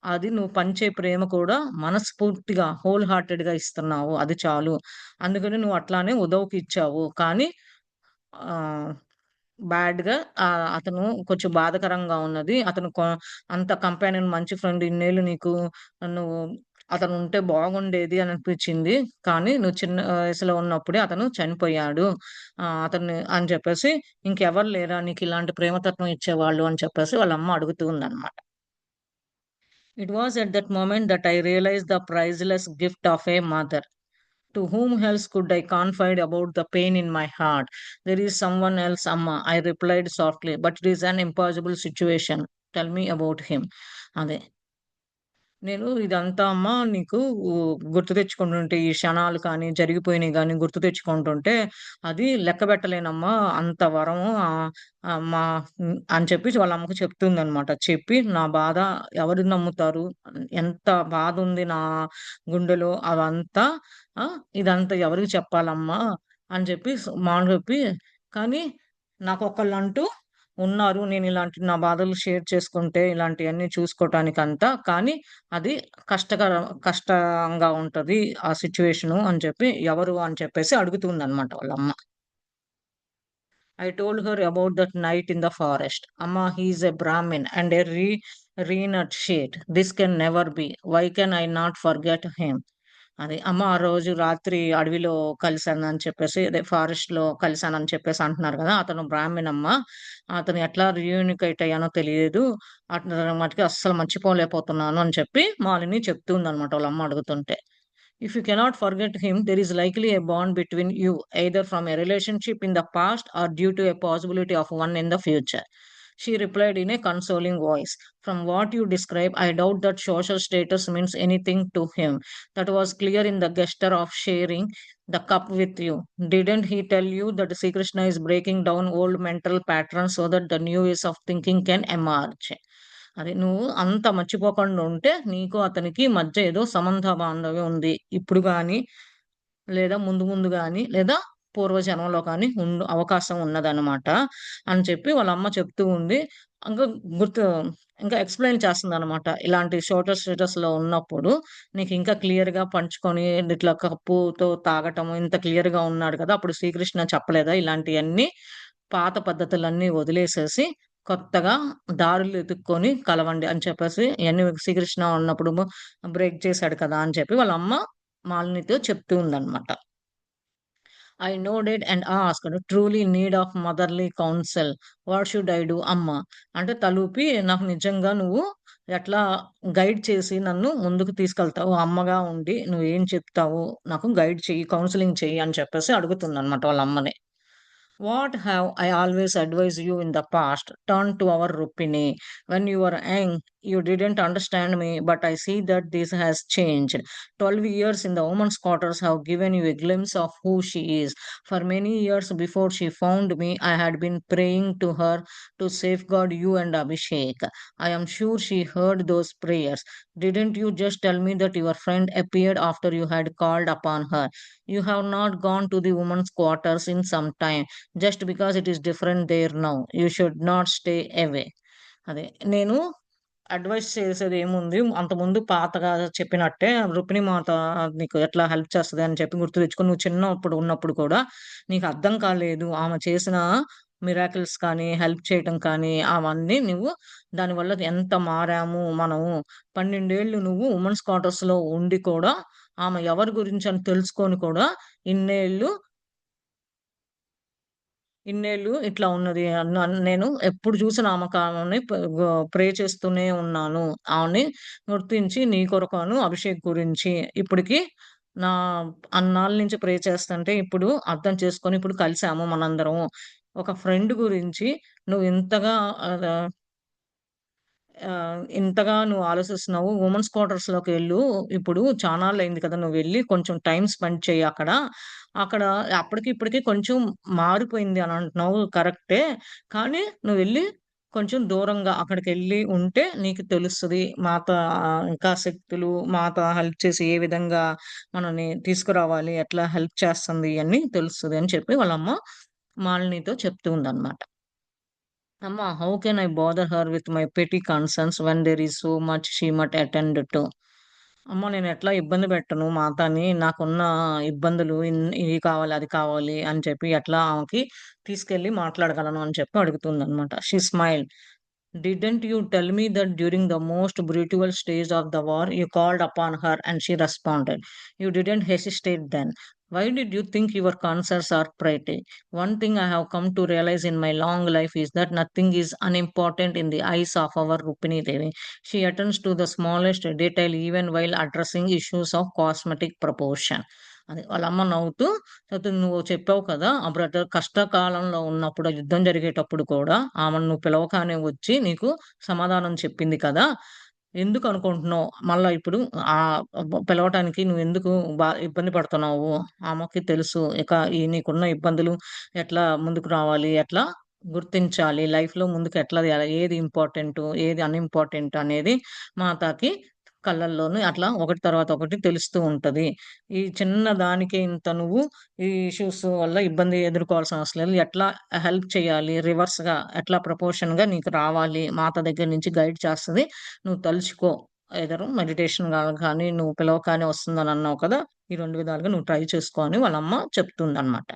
అది నువ్వు పంచే ప్రేమ కూడా మనస్ఫూర్తిగా, హోల్ హార్టెడ్‌గా ఇస్తున్నావు. అది చాలు. అందుకని నువ్వు అట్లానే ఉదవ్‌కి ఇచ్చావు. కానీ ఆహ్, బ్యాడ్‌గా అతను కొంచెం బాధాకరంగా ఉన్నది. అతను అంత కంపానియన్ మంచి ఫ్రెండ్ ఇన్నేళ్ళు నీకు నువ్వు అతనుంటే బాగుండేది అని అనిపించింది. కానీ నువ్వు చిన్న వయసులో ఉన్నప్పుడే అతను చనిపోయాడు. అతన్ని అని చెప్పేసి ఇంకెవరు లేరా నీకిలాంటి ప్రేమతత్వం ఇచ్చేవాళ్ళు అని చెప్పేసి వాళ్ళమ్మ అడుగుతూ ఉందన్నమాట. It was at that moment that I realized the priceless gift of a mother. To whom else could I confide about the pain in my heart? There is someone else, Amma, I replied softly, but it is an impossible situation. Tell me about him. అదే. నేను ఇదంతా అమ్మా నీకు గుర్తు తెచ్చుకుంటుంటే ఈ క్షణాలు కానీ, జరిగిపోయినయి గానీ గుర్తు తెచ్చుకుంటుంటే, అది లెక్కబెట్టలేనమ్మా అంత వరము మా అని చెప్పి వాళ్ళ అమ్మకి చెప్తుందనమాట. చెప్పి నా బాధ ఎవరు నమ్ముతారు? ఎంత బాధుంది నా గుండెలో అవంతా ఆ! ఇదంతా ఎవరికి చెప్పాలమ్మా అని చెప్పి చెప్పి కానీ నాకొకళ్ళంటూ ఉన్నారు. నేనిలాంటి నా బాధలు షేర్ చేసుకుంటే, ఇలాంటియన్నీ చూసుకోటానికంతా. కానీ అది కష్టంగా ఉంటది ఆ సిట్యుయేషను అని చెప్పి, ఎవరు అని చెప్పేసి అడుగుతుందనమాట వాళ్ళమ్మ. I told her about that night in the forest. Amma, he is a Brahmin and a renunciate. This can never be. Why can I not forget him? అది అమ్మ ఆ రోజు రాత్రి అడవిలో కలిసానని చెప్పేసి అదే ఫారెస్ట్‌లో కలిసానని చెప్పేసి అంటున్నారు గదా! అతను బ్రాహ్మిన్ అమ్మ. అతను ఎట్లా రీయూనికేట్ అయ్యానో తెలియదు. అతను మటికి అస్సలు మర్చిపోలేకపోతున్నాను అని చెప్పి మాలిని చెప్తుందనమాట వాళ్ళమ్మ అడుగుతుంటే. If you cannot forget him, there is likely a bond between you, either from a relationship in the past or due to a possibility of one in the future. She replied in a consoling voice. From what you describe, I doubt that social status means anything to him. That was clear in the gesture of sharing the cup with you. Didn't he tell you that Sri Krishna is breaking down old mental patterns so that the new ways of thinking can emerge? అది నువ్వు అంత మర్చిపోకుండా ఉంటే, నీకు అతనికి మధ్య ఏదో సంబంధ బాంధవ్యం ఉంది. ఇప్పుడు గాని, లేదా ముందు ముందు గాని, లేదా పూర్వజన్మలో కానీ అవకాశం ఉన్నదనమాట అని చెప్పి వాళ్ళ అమ్మ చెప్తూ ఉంది. ఇంకా గుర్తు ఇంకా ఎక్స్‌ప్లెయిన్ చేస్తుందనమాట. ఇలాంటి సోషల్ స్టేటస్‌లో ఉన్నప్పుడు నీకింకా క్లియర్‌గా పంచుకొని ఇట్లా కప్పుతో తాగటము ఇంత క్లియర్‌గా ఉన్నాడు కదా! అప్పుడు శ్రీకృష్ణ చెప్పలేదా ఇలాంటియన్నీ పాత పద్ధతులన్నీ వదిలేసేసి కొత్తగా దారులు ఎతుక్కొని కలవండి అని చెప్పేసి ఇయన్నీ శ్రీకృష్ణ ఉన్నప్పుడు బ్రేక్ చేశాడు కదా! అని చెప్పి వాళ్ళ అమ్మ మాలినితో చెప్తూ ఉందనమాట. I nodded and asked, "Truly in need of motherly counsel. What should I do, అమ్మ?" అంటే తలూపి నాకు నిజంగా నువ్వు ఎట్లా గైడ్ చేసి నన్ను ముందుకు తీసుకెళ్తావు? అమ్మగా ఉండి నువ్వేం చెప్తావు? నాకు గైడ్ చెయ్యి, కౌన్సెలింగ్ చెయ్యి అని చెప్పేసి అడుగుతుందనమాట వాళ్ళ అమ్మని. What have I always advised you in the past? Turn to our Rupini. When you were young, You didn't understand me, but I see that this has changed. 12 years in the women's quarters have given you a glimpse of who she is. For many years before she found me, I had been praying to her to safeguard you and Abhishek. I am sure she heard those prayers. Didn't you just tell me that your friend appeared after you had called upon her? You have not gone to the women's quarters in some time. Just because it is different there now, you should not stay away. అదే నేను advice చేసేది ఏముంది, అంతకుముందు పాతగా చెప్పినట్టే రుక్మిణి మాత నీకు ఎట్లా help చేస్తది అని చెప్పి గుర్తు తెచ్చుకొని, నువ్వు చిన్నప్పుడు ఉన్నప్పుడు కూడా నీకు అర్థం కాలేదు. ఆమె చేసిన మిరాకిల్స్ కానీ, హెల్ప్ చేయటం కానీ, అవన్నీ నువ్వు దానివల్ల ఎంత మారాము మనము. 12 ఏళ్ళు నువ్వు వుమెన్స్ క్వార్టర్స్‌లో ఉండి కూడా, ఆమె ఎవరి గురించని తెలుసుకొని కూడా ఇన్నేళ్ళు ఇన్నేళ్ళు ఇట్లా ఉన్నది. నేను ఎప్పుడు చూసినా ఆమెని ప్రే చేస్తూనే ఉన్నాను. ఆమెని గుర్తించి నీ కొరకును, అభిషేక్ గురించి ఇప్పటికి నా అన్నాళ్ళ నుంచి ప్రే చేస్తుంటే ఇప్పుడు అర్థం చేసుకొని ఇప్పుడు కలిసాము మనందరం. ఒక ఫ్రెండ్ గురించి నువ్వు ఇంతగా ఆహ్, ఇంతగా నువ్వు ఆలోచిస్తున్నావు. వుమెన్స్ క్వార్టర్స్‌లోకెళ్ళు. ఇప్పుడు చానాళ్ళయింది కదా! నువ్వెళ్లి కొంచెం టైమ్ స్పెండ్ చెయ్యి అక్కడ. అక్కడ అప్పటికి ఇప్పటికి కొంచెం మారిపోయింది అని అంటున్నావు కరెక్టే. కానీ నువ్వెళ్లి కొంచెం దూరంగా అక్కడికెళ్లి ఉంటే నీకు తెలుస్తది. మాత ఇంకా శక్తులు, మాత హెల్ప్ చేసి ఏ విధంగా మనల్ని తీసుకురావాలి, ఎట్లా హెల్ప్ చేస్తుంది ఇయన్నీ తెలుస్తది అని చెప్పి వాళ్ళమ్మ మాలినితో చెప్తూ ఉందన్నమాట. అమ్మ, how can I bother her with my petty concerns when there is so much she must attend to? అమ్మ, నేనెట్లా ఇబ్బంది పెట్టను మాతని. నాకున్న ఇబ్బందులు ఇవి కావాలి, అది కావాలి అని చెప్పి ఎట్లా ఆమెకి తీసుకెళ్ళి మాట్లాడగలను అని చెప్పి అడుగుతుందనమాట. She smiled. Didn't you tell me that during the most brutal stage of the war, you called upon her and she responded? You didn't hesitate then. Why did you think your concerns are pretty? One thing I have come to realize in my long life is that nothing is unimportant in the eyes of our Rupini Devi. She attends to the smallest detail even while addressing issues of cosmetic proportion. అది వాళ్ళమ్మ నవ్వుతూ అయితే నువ్వు చెప్పావు కదా! ఆ brother కష్టకాలంలో ఉన్నప్పుడు, యుద్ధం జరిగేటప్పుడు కూడా ఆమెను నువ్వు పిలవగానే వచ్చి నీకు సమాధానం చెప్పింది కదా! ఎందుకనుకుంటున్నావు? మళ్ళా ఇప్పుడు పిలవటానికి నువ్వెందుకు ఇబ్బంది పడుతున్నావు? ఆమెకి తెలుసు. ఇక ఈ నీకున్న ఇబ్బందులు ఎట్లా ముందుకు రావాలి? ఎట్లా గుర్తించాలి? లైఫ్‌లో ముందుకు ఎట్లా ఏది ఇంపార్టెంటు, ఏది అన్‌ఇంపార్టెంట్ అనేది మాతకి కళ్ళల్లోని అట్లా ఒకటి తర్వాత ఒకటి తెలుస్తూ ఉంటది. ఈ చిన్న దానికే ఇంత నువ్వు ఈ ఇష్యూస్ వల్ల ఇబ్బంది ఎదుర్కోవాల్సిన అవసరం లేదు. ఎట్లా హెల్ప్ చేయాలి, రివర్స్‌గా ఎట్లా ప్రపోర్షన్‌గా నీకు రావాలి, మాత దగ్గర నుంచి గైడ్ చేస్తది. నువ్వు తలుచుకో. ఐదర్ మెడిటేషన్ కానీ, నువ్వు పిలవగానే వస్తుందని అన్నావు కదా! ఈ 2 విధాలుగా నువ్వు ట్రై చేసుకో అని వాళ్ళమ్మ చెప్తుందనమాట.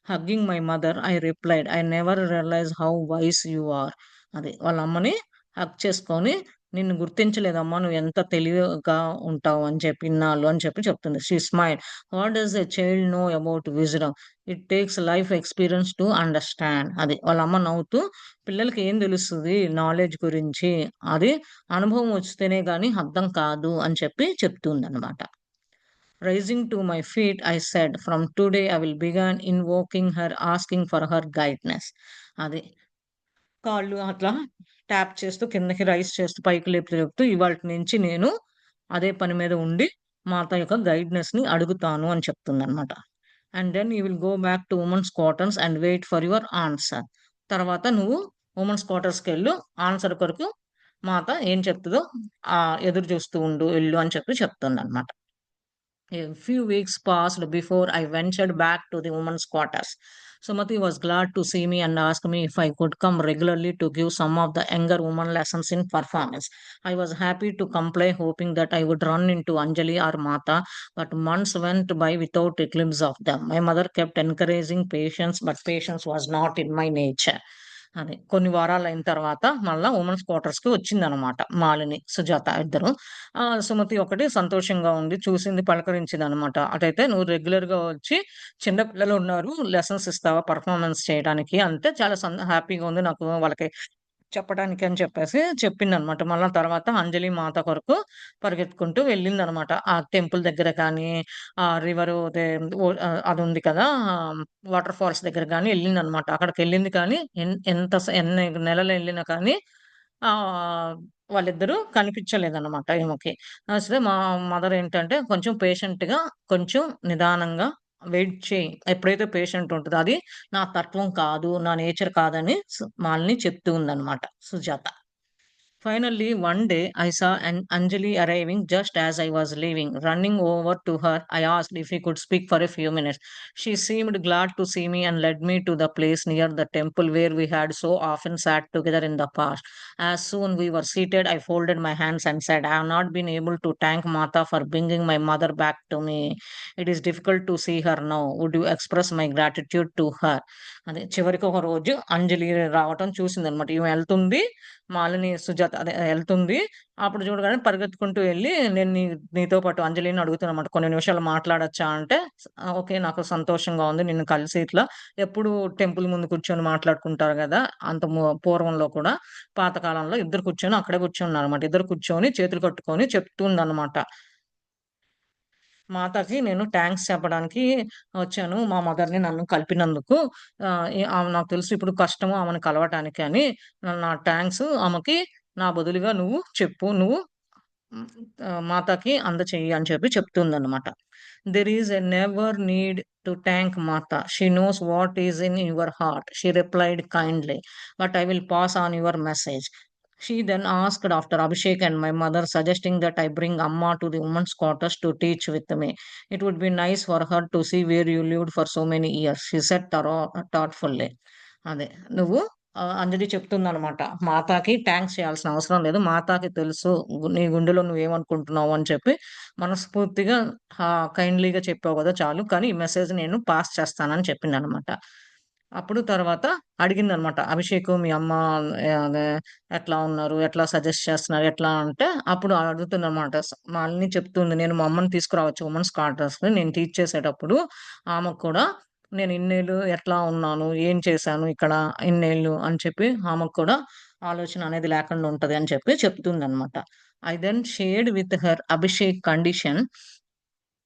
Hugging my mother I replied, I never realise how wise you are. అది వాళ్ళ అమ్మని హగ్ చేసుకొని, నిన్ను గుర్తించలేదమ్మా, నువ్వెంత తెలివిగా ఉంటావు అని చెప్పి ఇన్నాళ్ళు అని చెప్పి చెప్తుంది. She smiled. What does a child know about wisdom? It takes life experience to understand. అది వాళ్ళ అమ్మ నవ్వుతూ, పిల్లలకి ఏం తెలుస్తది నాలెడ్జ్ గురించి? అది అనుభవం వస్తేనే గాని అర్థం కాదు అని చెప్పి చెప్తుందనమాట. Rising to my feet, I said, from today I will begin invoking her, asking for her guidance. అది కాళ్ళు అట్లా ట్యాప్ చేస్తూ కిందకి రైజ్ చేస్తూ పైకి లేపుతూ లేపుతూ ఇవాల్టి నుంచి నేను అదే పని మీద ఉండి మాత యొక్క గైడ్‌నెస్‌ని అడుగుతాను అని చెప్తుందనమాట. And then you will go back to women's quarters and wait for your answer. తర్వాత నువ్వు వుమెన్స్ క్వార్టర్స్‌కెళ్ళు. ఆన్సర్ కొరకు మాత ఏం చెప్తదో ఎదురు చూస్తూ ఉండు ఎళ్ళు అని చెప్పి చెప్తుందనమాట. A few weeks passed before I ventured back to the women's quarters. Sumati was glad to see me and asked me if I could come regularly to give some of the younger women lessons in performance. I was happy to comply, hoping that I would run into Anjali or Mata, but months went by without a glimpse of them. My mother kept encouraging patience, but patience was not in my nature. అది. కొన్ని వారాలయిన తర్వాత మళ్ళా women's క్వార్టర్స్‌కి వచ్చిందనమాట. మాలిని, సుజాత ఇద్దరు. సుమతి ఒకటి సంతోషంగా ఉంది. చూసింది, పలకరించిందనమాట. అటైతే "నువ్వు రెగ్యులర్‌గా వచ్చి చిన్న పిల్లలున్నారు, లెసన్స్ ఇస్తావా పెర్ఫార్మన్స్ చేయడానికి" అంటే చాలా హ్యాపీగా ఉంది నాకు వాళ్ళకి చెప్పడానికి అని చెప్పేసి చెప్పిందనమాట. మళ్ళా తర్వాత అంజలి మాత కొరకు పరిగెత్తుకుంటూ వెళ్ళిందనమాట. ఆ టెంపుల్ దగ్గర కానీ, ఆ రివరు అదుంది కదా! వాటర్ ఫాల్స్ దగ్గర గాని ఎళ్ళిందనమాట. అక్కడికెళ్ళింది కానీ, ఎంత ఎన్ని నెలలెళ్ళినా కానీ, ఆహ్, వాళ్ళిద్దరూ కనిపించలేదన్నమాట ఈమెకి. అసలు మా మదర్ ఏంటంటే కొంచెం పేషెంట్‌గా, కొంచెం నిదానంగా వెయిట్ చెయి. ఎప్పుడైతే పేషెంట్ ఉంటదో అది నా తత్వం కాదు, నా నేచర్ కాదని మాలిని చెప్తూ ఉందన్నమాట Sujatha. Finally, one day I saw Anjali arriving just as I was leaving. Running over to her, I asked if he could speak for a few minutes. She seemed glad to see me and led me to the place near the temple where we had so often sat together in the past. As soon we were seated, I folded my hands and said, I have not been able to thank Mata for bringing my mother back to me. It is difficult to see her now. Would you express my gratitude to her? అదే చివరికి ఒక రోజు అంజలి రావటం చూసిందనమాట. ఈమె ఎళ్తుంది. మాలిని, సుజాత అదే ఎళ్తుంది. అప్పుడు చూడగానే పరిగెత్తుకుంటూ ఎళ్లి, "నేను నీతో పాటు అంజలిని అడుగుతానన్నమాట. కొన్ని నిమిషాలు మాట్లాడొచ్చా?" అంటే, ఓకే. నాకు సంతోషంగా ఉంది నిన్ను కలిసి ఇట్లా. ఎప్పుడు టెంపుల్ ముందు కూర్చొని మాట్లాడుకుంటారు గదా! అంత పూర్వంలో కూడా పాత కాలంలో ఇద్దరు కూర్చొని అక్కడే కూర్చున్నారన్నమాట. ఇద్దరు కూర్చొని చేతులు కట్టుకొని చెప్తుందన్నమాట. మాతాకి నేను థాంక్స్ చెప్పడానికి వచ్చాను. మా మదర్‌ని నన్ను కలిపినందుకు. ఆమె నాకు తెలుసు ఇప్పుడు కష్టము ఆమెను కలవటానికి అని. నా థాంక్స్ ఆమెకి నా బదులుగా నువ్వు చెప్పు. నువ్వు హ్మ్. మాతాకి అందచెయ్యి అని చెప్పి చెప్తుందన్నమాట. "There is a never need to thank Mata. She knows what is in your heart," she replied kindly. "But I will pass on your message." She then asked after Abhishek and my mother, suggesting that I bring Amma to the women's quarters to teach with me. It would be nice for her to see where you lived for so many years, she said thoughtfully. అదే నువ్వు అంజలి చెప్తుందనమాట. మాతాకి thanks చేయాల్సిన అవసరం లేదు. మాతాకి తెలుసు నీ గుండెలో నువ్వేమనుకుంటున్నావు అని చెప్పి మనస్ఫూర్తిగా కైండ్లీగా చెప్పావు గదా! చాలు. కానీ ఈ మెసేజ్ నేను పాస్ చేస్తానని చెప్పిందనమాట. అప్పుడు తర్వాత అడిగిందనమాట. అభిషేకు మీ అమ్మ అదే ఎట్లా ఉన్నారు? ఎట్లా సజెస్ట్ చేస్తున్నారు? ఎట్లా అంటే అప్పుడు అడుగుతుందనమాట. మాలిని చెప్తుంది. నేను మా అమ్మని తీసుకురావచ్చు వుమెన్స్ క్వార్టర్స్‌కి నేను టీచ్ చేసేటప్పుడు ఆమెకు కూడా నేను ఇన్నేళ్ళు ఎట్లా ఉన్నాను? ఏం చేశాను ఇక్కడ ఇన్నేళ్ళు అని చెప్పి ఆమెకు కూడా ఆలోచన అనేది లేకుండా ఉంటది అని చెప్పి చెప్తుందనమాట. I then shared with her Abhishek condition.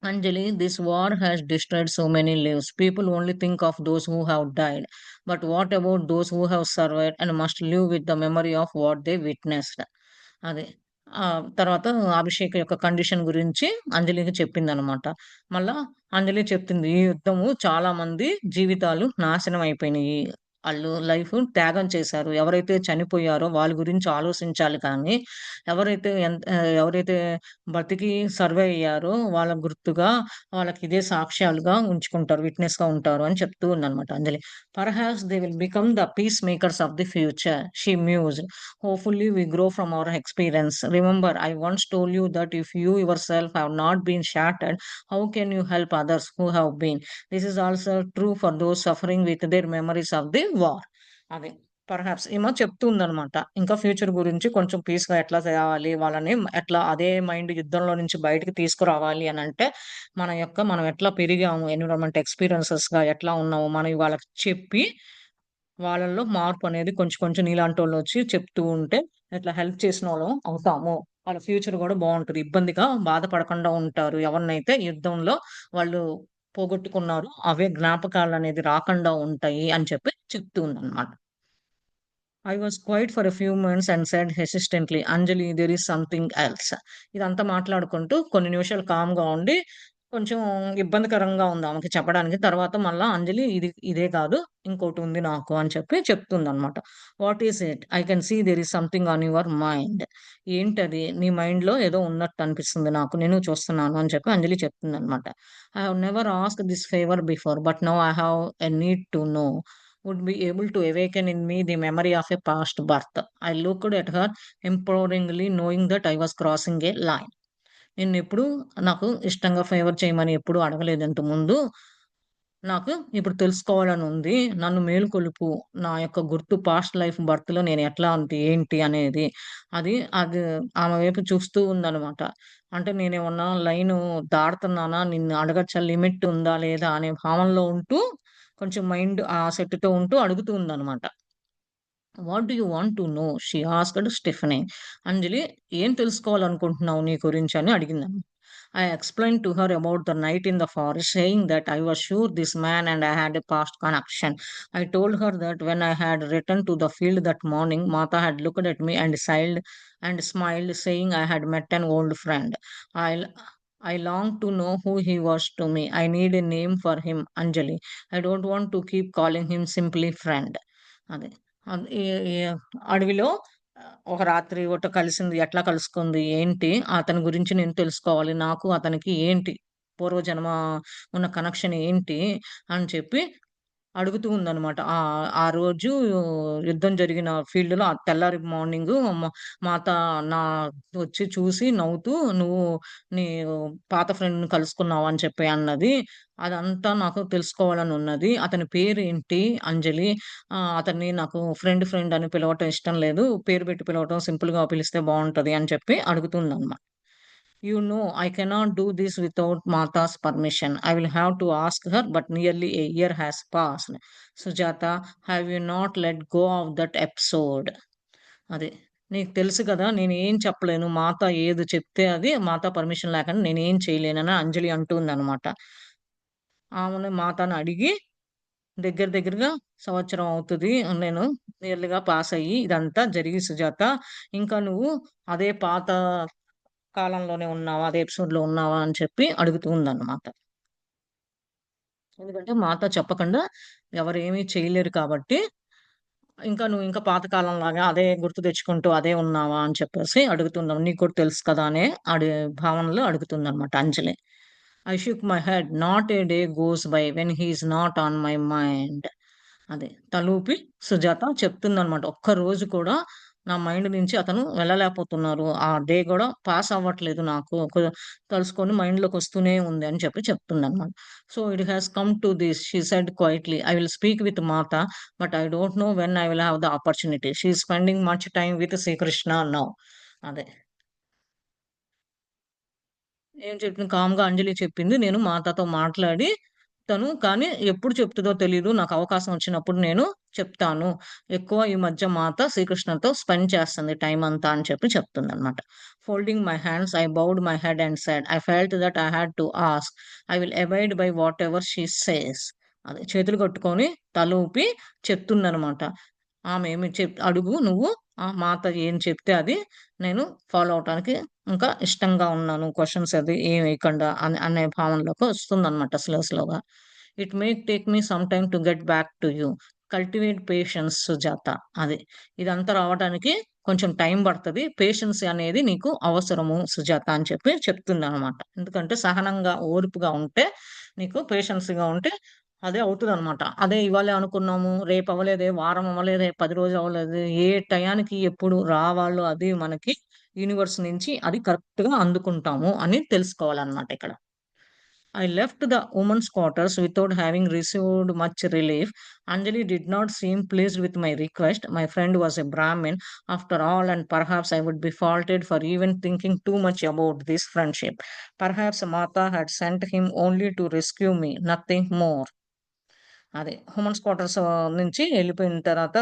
Anjali, this war has destroyed so many lives. People only think of those who have died. But what about those who have survived and must live with the memory of what they witnessed? అది. తర్వాత అభిషేక్ యొక్క condition గురించి అంజలికి చెప్పిందనమాట. మళ్ళా అంజలి చెప్తుంది, "ఈ యుద్ధము చాలా మంది జీవితాలు నాశనం అయిపోయినియి. ఆళ్ళు లైఫ్ త్యాగం చేశారు. ఎవరైతే చనిపోయారో వాళ్ళ గురించి ఆలోచించాలి కానీ, ఎవరైతే బతికి సర్వే అయ్యారో వాళ్ళ గుర్తుగా వాళ్ళకి ఇదే సాక్ష్యాలుగా ఉంచుకుంటారు. విట్‌నెస్‌గా ఉంటారు" అని చెప్తూ ఉందనమాట Anjali. "Perhaps they will become the peace makers of the future," she mused. "Hopefully we grow from our experience. Remember, I once told you that if you yourself have not been shattered, how can you help others who have been? This is also true for those suffering with their memories of the war." అది. Perhaps ఈమె చెప్తుందనమాట. ఇంకా future గురించి కొంచెం పీస్‌గా ఎట్లా తేవాలి, వాళ్ళని ఎట్లా అదే మైండ్ యుద్ధంలో నుంచి బయటికి తీసుకురావాలి అనంటే, మనం ఎట్లా పెరిగాము, ఎన్విరాన్మెంట్ ఎక్స్‌పీరియన్సెస్‌గా ఎట్లా ఉన్నామో మనం వాళ్ళకి చెప్పి, వాళ్ళలో మార్పనేది కొంచెం కొంచెం నీలాంటోళ్ళొచ్చి చెప్తూ ఉంటే, ఇట్లా హెల్ప్ చేసినోళ్ళం అవుతాము. వాళ్ళ ఫ్యూచర్ గూడా బావుంటది. ఇబ్బందిగా బాధపడకుండా ఉంటారు. ఎవరినైతే యుద్ధంలో వాళ్ళు పోగొట్టుకున్నారో, అవే జ్ఞాపకాలనేది రాకుండా ఉంటాయి అని చెప్పి చెప్తూ ఉందనమాట. I was quiet for a few minutes and said hesitantly, Anjali there is something else. ఇదంతా మాట్లాడుకుంటూ కొన్ని నిమిషాలు కామ్‌గా ఉండి, కొంచెం ఇబ్బందికరంగా ఉంది ఆమెకి చెప్పడానికి. తర్వాత మళ్ళా అంజలి ఇదే కాదు ఇంకోటుంది నాకు అని చెప్పి చెప్తుందనమాట. What is it? I can see there is something on your mind. ఏంటది? నీ మైండ్‌లో ఏదో ఉన్నట్టు అనిపిస్తుంది నాకు. నేను చూస్తున్నాను అని చెప్పి అంజలి చెప్తుందనమాట. I have never asked this favour before but now I have a need to know. Would be able to awaken in me the memory of a past birth. I looked at her imploringly, knowing that I was crossing a line. నిన్నెప్పుడు నాకు ఇష్టంగా favour చేయమని ఎప్పుడు అడగలేదు ఇంతకుముందు. నాకు ఇప్పుడు తెలుసుకోవాలనుంది. నన్ను మేలుకొలుపు. నా యొక్క గుర్తు పాస్ట్ లైఫ్ బర్త్‌లో నేను ఎట్లా అంటే ఏంటి అనేది. అది ఆమె వైపు చూస్తూ ఉందనమాట. అంటే నేనేమన్నా లైను దాటుతున్నానా? నిన్ను అడగచ్చా? లిమిట్ ఉందా? లేదా? అనే భావనలో ఉంటూ కొంచెం మైండ్ ఆ సెట్‌తో ఉంటూ అడుగుతూ ఉందనమాట. What do you want to know? She asked Stephanie. Anjali ఏం తెలుసుకోవాలనుకుంటున్నావు నీ గురించి అని అడిగిందనమాట. I explained to her about the night in the forest, saying that I was sure this man and I had a past connection. I told her that when I had returned to the field that morning, Mata had looked at me and sighed and smiled, saying I had met an old friend. I I longed to know who he was to me. I need a name for him, Anjali. I don't want to keep calling him simply friend. అదే అడవిలో ఒక రాత్రి ఒకట కలిసింది. ఎట్లా కలుసుకుంది? ఏంటి? అతని గురించి నేను తెలుసుకోవాలి. నాకు అతనికి ఏంటి? పూర్వజన్మ ఉన్న కనెక్షన్ ఏంటి? అని చెప్పి అడుగుతూ ఉందనమాట. ఆ రోజు యుద్ధం జరిగిన ఫీల్డ్‌లో ఆ తెల్లారి మార్నింగు మాత నా వచ్చి చూసి నవ్వుతూ, "నువ్వు నీ పాత ఫ్రెండ్‌ని కలుసుకున్నావా?" అని చెప్పి అన్నది. అదంతా నాకు తెలుసుకోవాలని ఉన్నది. అతని పేరేంటి అంజలి? అతన్ని నాకు ఫ్రెండ్ అని పిలవటం ఇష్టం లేదు. పేరు పెట్టి పిలవటం సింపుల్‌గా పిలిస్తే బావుంటది అని చెప్పి అడుగుతుందనమాట. You know, I cannot do this without Mata's permission. I will have to ask her, but nearly a year has passed. Sujata, have you not let go of that episode? అది. నీకు తెలుసు కదా! నేనేం చెప్పలేను. మాత ఏది చెప్తే అది మాత పర్మిషన్ లేకుండా నేనేం చేయలేనని అంజలి అంటుందనమాట. ఆమెని మాతని అడిగి దగ్గరగా సంవత్సరం అవుతది. నేను నియర్లీగా పాస్ అయ్యి ఇదంతా జరిగి సుజాత. ఇంకా నువ్వు అదే పాత కాలంలోనే ఉన్నావా? అదే ఎపిసోడ్‌లో ఉన్నావా? అని చెప్పి అడుగుతూ ఉందన్నమాట. ఎందుకంటే మాతో చెప్పకుండా ఎవరేమి చేయలేరు కాబట్టి, ఇంకా నువ్వు ఇంకా పాత కాలంలాగా అదే గుర్తు తెచ్చుకుంటూ అదే ఉన్నావా? అని చెప్పేసి అడుగుతున్నావు. నీకు కూడా తెలుసు కదా! అనే భావనలో అడుగుతుందన్నమాట Anjali. I shook my head. Not a day goes by when he is not on my mind. అదే. తలూపి సుజాత చెప్తుందనమాట. ఒక్కరోజు కూడా నా మైండ్ నుంచి అతను వెళ్ళలేకపోతున్నారు. ఆ డే గూడా పాస్ అవ్వట్లేదు నాకు. తలుసుకొని మైండ్‌లోకొస్తూనే ఉంది అని చెప్పి చెప్తుందనమాట. So, it has come to this she said quietly. I will speak with Mata but I don't know when I will have the opportunity. She is spending much time with Srikrishna now. అదే. ఏం చెప్పింది కామ్‌గా అంజలి చెప్పింది. నేను మాతతో మాట్లాడి కానీ ఎప్పుడు చెప్తదో తెలీదు. నాకు అవకాశం వచ్చినప్పుడు నేను చెప్తాను. ఎక్కువ ఈ మధ్య మాత శ్రీకృష్ణతో స్పెండ్ చేస్తుంది టైమంతా అని చెప్పి చెప్తుందనమాట. Folding my hands I bowed my head and said, I felt that I had to ask. I will abide by whatever she says. అదే చేతులు కట్టుకొని తల ఊపి చెప్తుందనమాట. ఆమె ఏమి అడుగు నువ్వు మాత ఏం చెప్తే అది నేను ఫాలో అవ్వటానికి ఇంకా ఇష్టంగా ఉన్నాను. క్వెషన్స్ అది ఏమి వేయకుండా అనే భావనలోకి వస్తుందనమాట స్లోగా. It may take me some time to get back to you. Cultivate patience Sujatha. అది. ఇదంతా రావటానికి కొంచెం టైం పడతది. పేషెన్స్ అనేది నీకు అవసరము సుజాత అని చెప్పి చెప్తుందనమాట. ఎందుకంటే సహనంగా, ఓర్పుగా ఉంటే నీకు పేషెన్స్‌గా ఉంటే అదే అవుతదనమాట. అదే ఇవాళే అనుకున్నాము, రేపు అవ్వలేదే, వారం అవ్వలేదే, 10 రోజులు అవ్వలేదు. ఏ టయానికి ఎప్పుడు రావాలో అది మనకి యూనివర్స్ నుంచి అది కరెక్ట్‌గా అందుకుంటాము అని తెలుసుకోవాలన్నమాట ఇక్కడ. I left the women's quarters without having received much relief. Anjali did not seem pleased with my request. My friend was a Brahmin, after all, and perhaps I would be faulted for even thinking too much about this friendship. Perhaps Mata had sent him only to rescue me, nothing more. అదే. Women's quarters నుంచి ఎళ్ళిపోయిన తర్వాత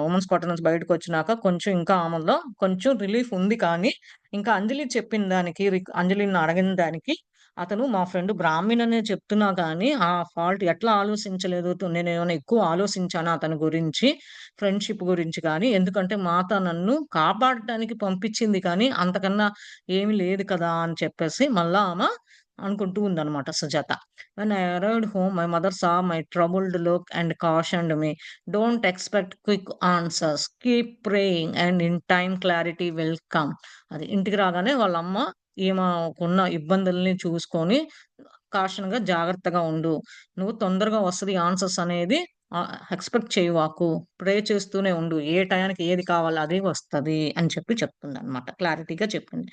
women's quarter నుంచి బయటకొచ్చినాక కొంచెం ఇంకా ఆమెలో కొంచెం relief ఉంది కానీ, ఇంకా అంజలి చెప్పిన దానికి అంజలిని అడిగిన దానికి అతను మా ఫ్రెండ్ బ్రాహ్మిన్ అనే చెప్తున్నా గానీ, ఆ ఫాల్ట్ ఎట్లా ఆలోచించలేదు. నేనేమైనా ఎక్కువ ఆలోచించానా అతని గురించి, ఫ్రెండ్‌షిప్ గురించి గానీ, ఎందుకంటే మాత నన్ను కాపాడటానికి పంపించింది కానీ, అంతకన్నా ఏమి లేదు కదా! అని చెప్పేసి మళ్ళా ఆమె అనుకుంటూ ఉందన్నమాట Sujatha. When I arrived home, my mother saw my troubled look and cautioned me, don't expect quick answers. Keep praying and in time clarity will come. అది ఇంటికి రాగానే వాళ్ళమ్మ ఈమెకున్న ఇబ్బందుల్ని చూసుకొని కాషన్‌గా జాగ్రత్తగా ఉండు. నువ్వు తొందరగా వస్తది ఆన్సర్స్ అనేది ఎక్స్‌పెక్ట్ చేయవాకు. ప్రే చేస్తూనే ఉండు. ఏ టయానికి ఏది కావాలో అదే వస్తది అని చెప్పి చెప్తుందన్నమాట. క్లారిటీగా చెప్పింది.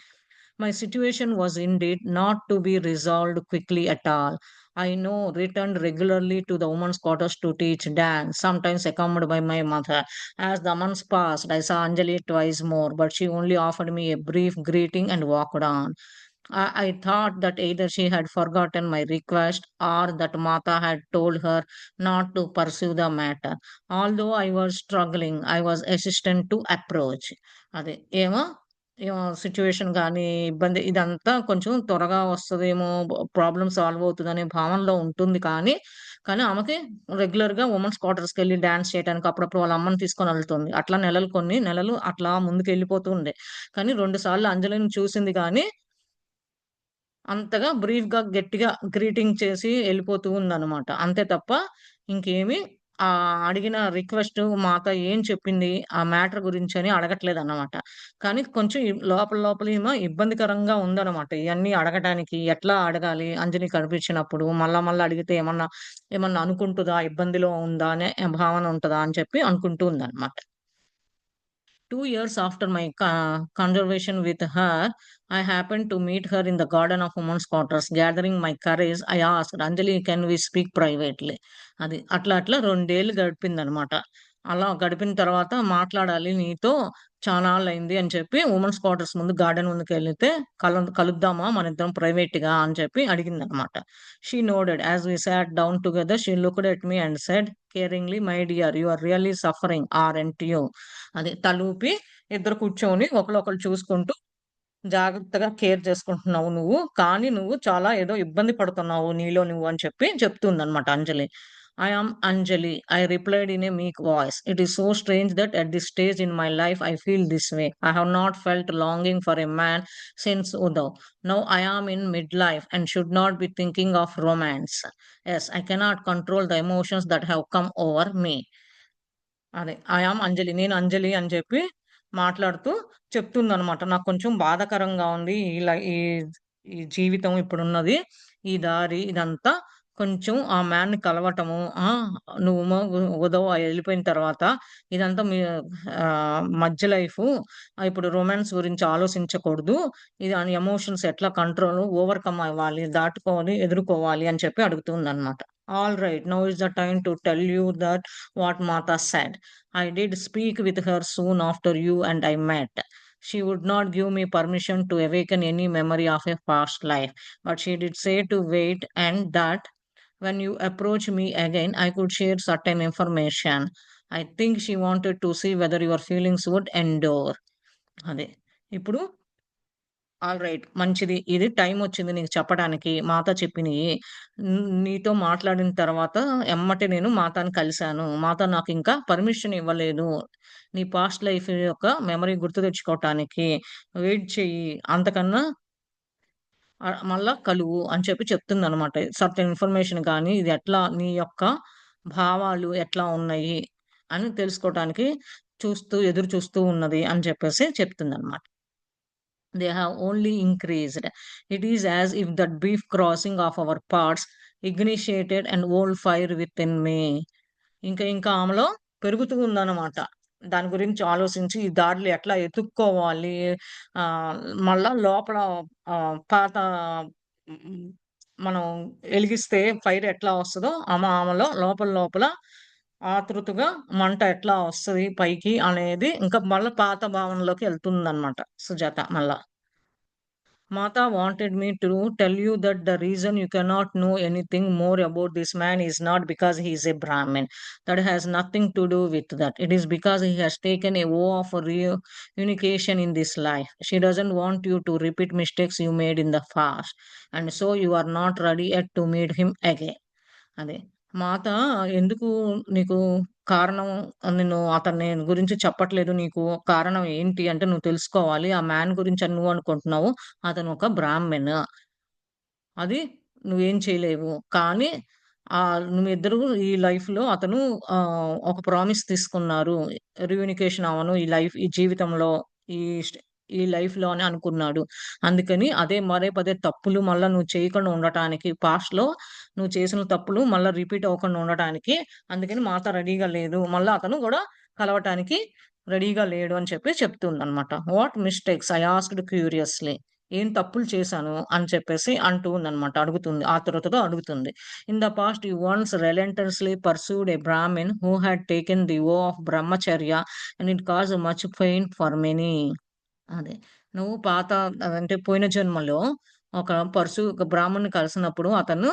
My situation was indeed not to be resolved quickly at all. I know returned regularly to the women's quarters to teach dance, sometimes accompanied by my mother. As the months passed, I saw Anjali twice more, but she only offered me a brief greeting and walked on. I thought that either she had forgotten my request or that Mata had told her not to pursue the matter. Although I was struggling, I was hesitant to approach. అదే ఏమో situation గానీ, ఇబ్బంది ఇదంతా కొంచెం త్వరగా వస్తదేమో, problem solve అవుతదనే భావనలో ఉంటుంది కానీ ఆమెకి రెగ్యులర్‌గా వుమెన్స్ క్వార్టర్స్‌కెళ్ళి డాన్స్ చేయటానికి అప్పుడప్పుడు వాళ్ళ అమ్మని తీసుకొనెళ్తుంది. అట్లా కొన్ని నెలలు అట్లా ముందుకెళ్ళిపోతూ ఉండే. కానీ 2 సార్లు అంజలిని చూసింది గానీ అంతగా బ్రీఫ్‌గా, గట్టిగా గ్రీటింగ్ చేసి ఎళ్ళిపోతూ ఉందనమాట. అంతే తప్ప ఇంకేమి అడిగిన రిక్వెస్టు మా అత్త ఏం చెప్పింది, ఆ మ్యాటర్ గురించని అడగట్లేదన్నమాట. కానీ కొంచెం లోపల లోపల ఏమో ఇబ్బందికరంగా ఉందనమాట. ఇయన్నీ అడగటానికి ఎట్లా అడగాలి అంజలి కనిపించినప్పుడు? మళ్ళా మళ్ళా అడిగితే ఏమన్నా అనుకుంటదా? ఇబ్బందిలో ఉందా? అనే భావన ఉంటదా? అని చెప్పి అనుకుంటూ ఉందనమాట. 2 years after my conversation with her, I happened to meet her in the garden of women's quarters. Gathering my courage, I asked, Anjali, can we speak privately? అది అట్లా అట్లా 2 ఏళ్ళు గడిపిందనమాట. అలా గడిపిన తర్వాత మాట్లాడాలి నీతో చానాళ్ళయింది అని చెప్పి వుమెన్స్ క్వార్టర్స్ ముందు గార్డెన్ ముందుకెళ్ళితే కలుద్దామా మనిద్దరం ప్రైవేట్‌గా అని చెప్పి అడిగిందనమాట. She nodded. As we sat down together, she looked at me and said caringly, my dear, you are really suffering, aren't you? అది తలూపి ఇద్దరు కూర్చొని ఒకళ్ళొకళ్ళు చూసుకుంటూ జాగ్రత్తగా కేర్ చేసుకుంటున్నావు నువ్వు. కానీ నువ్వు చాలా ఏదో ఇబ్బంది పడుతున్నావు నీలో నువ్వు అని చెప్పి చెప్తుందనమాట Anjali. I am Anjali. I replied in a meek voice. It is so strange that at this stage in my life I feel this way. I have not felt longing for a man since Uddhav. Now I am in midlife and should not be thinking of romance. Yes, I cannot control the emotions that have come over me. అదే. I am అంజలి. నేను అంజలి అని చెప్పి మాట్లాడుతూ చెప్తుందనమాట. నాకు కొంచెం బాధాకరంగా ఉంది. ఈ ఈ జీవితం ఇప్పుడున్నది. ఈ దారి ఇదంతా కొంచెం ఆ మ్యాన్‌ని కలవటము. నువ్వేమో ఉదవ్ ఎళ్ళిపోయిన తర్వాత ఇదంతా మధ్య లైఫు. ఇప్పుడు రొమాన్స్ గురించి ఆలోచించకూడదు. ఇది అని ఎమోషన్స్ ఎట్లా ఓవర్‌కమ్ అవ్వాలి, దాటుకోవాలి, ఎదుర్కోవాలి అని చెప్పి అడుగుతుందనమాట. All right, now is the time to tell you that what Mata said. I did speak with her soon after you and I met. She would not give me permission to awaken any memory of a past life, but she did say to wait and that when you approach me again, I could share certain information. I think she wanted to see whether your feelings would endure. అదే. ఇప్పుడు alright. మంచిది. ఇది టైమొచ్చింది నీకు చెప్పడానికి. మాతో చెప్పినియి. నీతో మాట్లాడిన తర్వాత ఎమ్మటే నేను మాతాని కలిసాను. మాత నాకింకా పర్మిషన్ ఇవ్వలేదు. నీ పాస్ట్ లైఫ్ యొక్క మెమరీ గుర్తు తెచ్చుకోవటానికి. వెయిట్ చెయ్యి. అంతకన్నా మళ్ళా కలువు అని చెప్పి చెప్తుందనమాట. సర్టెన్ ఇన్ఫర్మేషన్ గానీ, ఇది ఎట్లా నీ యొక్క భావాలు ఎట్లా ఉన్నాయి అని తెలుసుకోవటానికి ఎదురు చూస్తూ ఉన్నది అని చెప్పేసి చెప్తుందనమాట. They have only increased. It is as if that brief crossing of our paths ignited an old fire within me. ఇంకా ఆమెలో పెరుగుతూ ఉందన్నమాట. దాని గురించి ఆలోచించి ఈ దారులు ఎట్లా ఎతుక్కోవాలి. ఆహ్, మళ్ళా లోపల పాత హ్మ్, మనం ఎలిగిస్తే ఫైర్ ఎట్లా వస్తదో ఆమెలో లోపల లోపల ఆతృతగా మంట ఎట్లా వస్తది పైకి అనేది ఇంకా మళ్ళా పాత భావనలోకి ఎళ్తుందన్నమాట సుజాత మళ్ళా. Mata wanted me to tell you that the reason you cannot know anything more about this man is not because he is a Brahmin. That has nothing to do with that. It is because he has taken a vow of reunification in this life. She doesn't want you to repeat mistakes you made in the past. And so you are not ready yet to meet him again. అదే. మాత ఎందుకు నీకు కారణం నేను అతన్ని గురించి చెప్పట్లేదు నీకు. కారణం ఏంటి అంటే నువ్వు తెలుసుకోవాలి. ఆ మ్యాన్ గురించని నువ్వనుకుంటున్నావు. అతను ఒక బ్రాహ్మణ్. అది నువ్వేం చేయలేవు. కానీ మీరిద్దరూ ఈ లైఫ్‌లో అతను ఒక ప్రామిస్ తీసుకున్నారు. రీయూనికేషన్ అవ్వను ఈ జీవితంలో ఈ స్ట్ ఈ లైఫ్‌లో అని అనుకున్నాడు. అందుకని అదే పదే పదే తప్పులు మళ్ళా నువ్వు చేయకుండా ఉండటానికి పాస్ట్‌లో నువ్వు చేసిన తప్పులు మళ్ళా రిపీట్ అవ్వకుండా ఉండటానికి అందుకని మాత రెడీగా లేదు. మళ్ళా అతను గూడా కలవటానికి రెడీగా లేడు అని చెప్పి చెప్తుందనమాట. What mistakes? I asked curiously. ఏం తప్పులు చేశాను అని చెప్పేసి అంటూ ఉందనమాట. అడుగుతుంది. ఆతురతతో అడుగుతుంది. In the past you once relentlessly pursued a Brahmin who had taken the vow of brahmacharya and it caused much pain for many. అదే. నువ్వు అంటే పోయిన జన్మలో ఒక బ్రాహ్మణ్ణి కలిసినప్పుడు అతను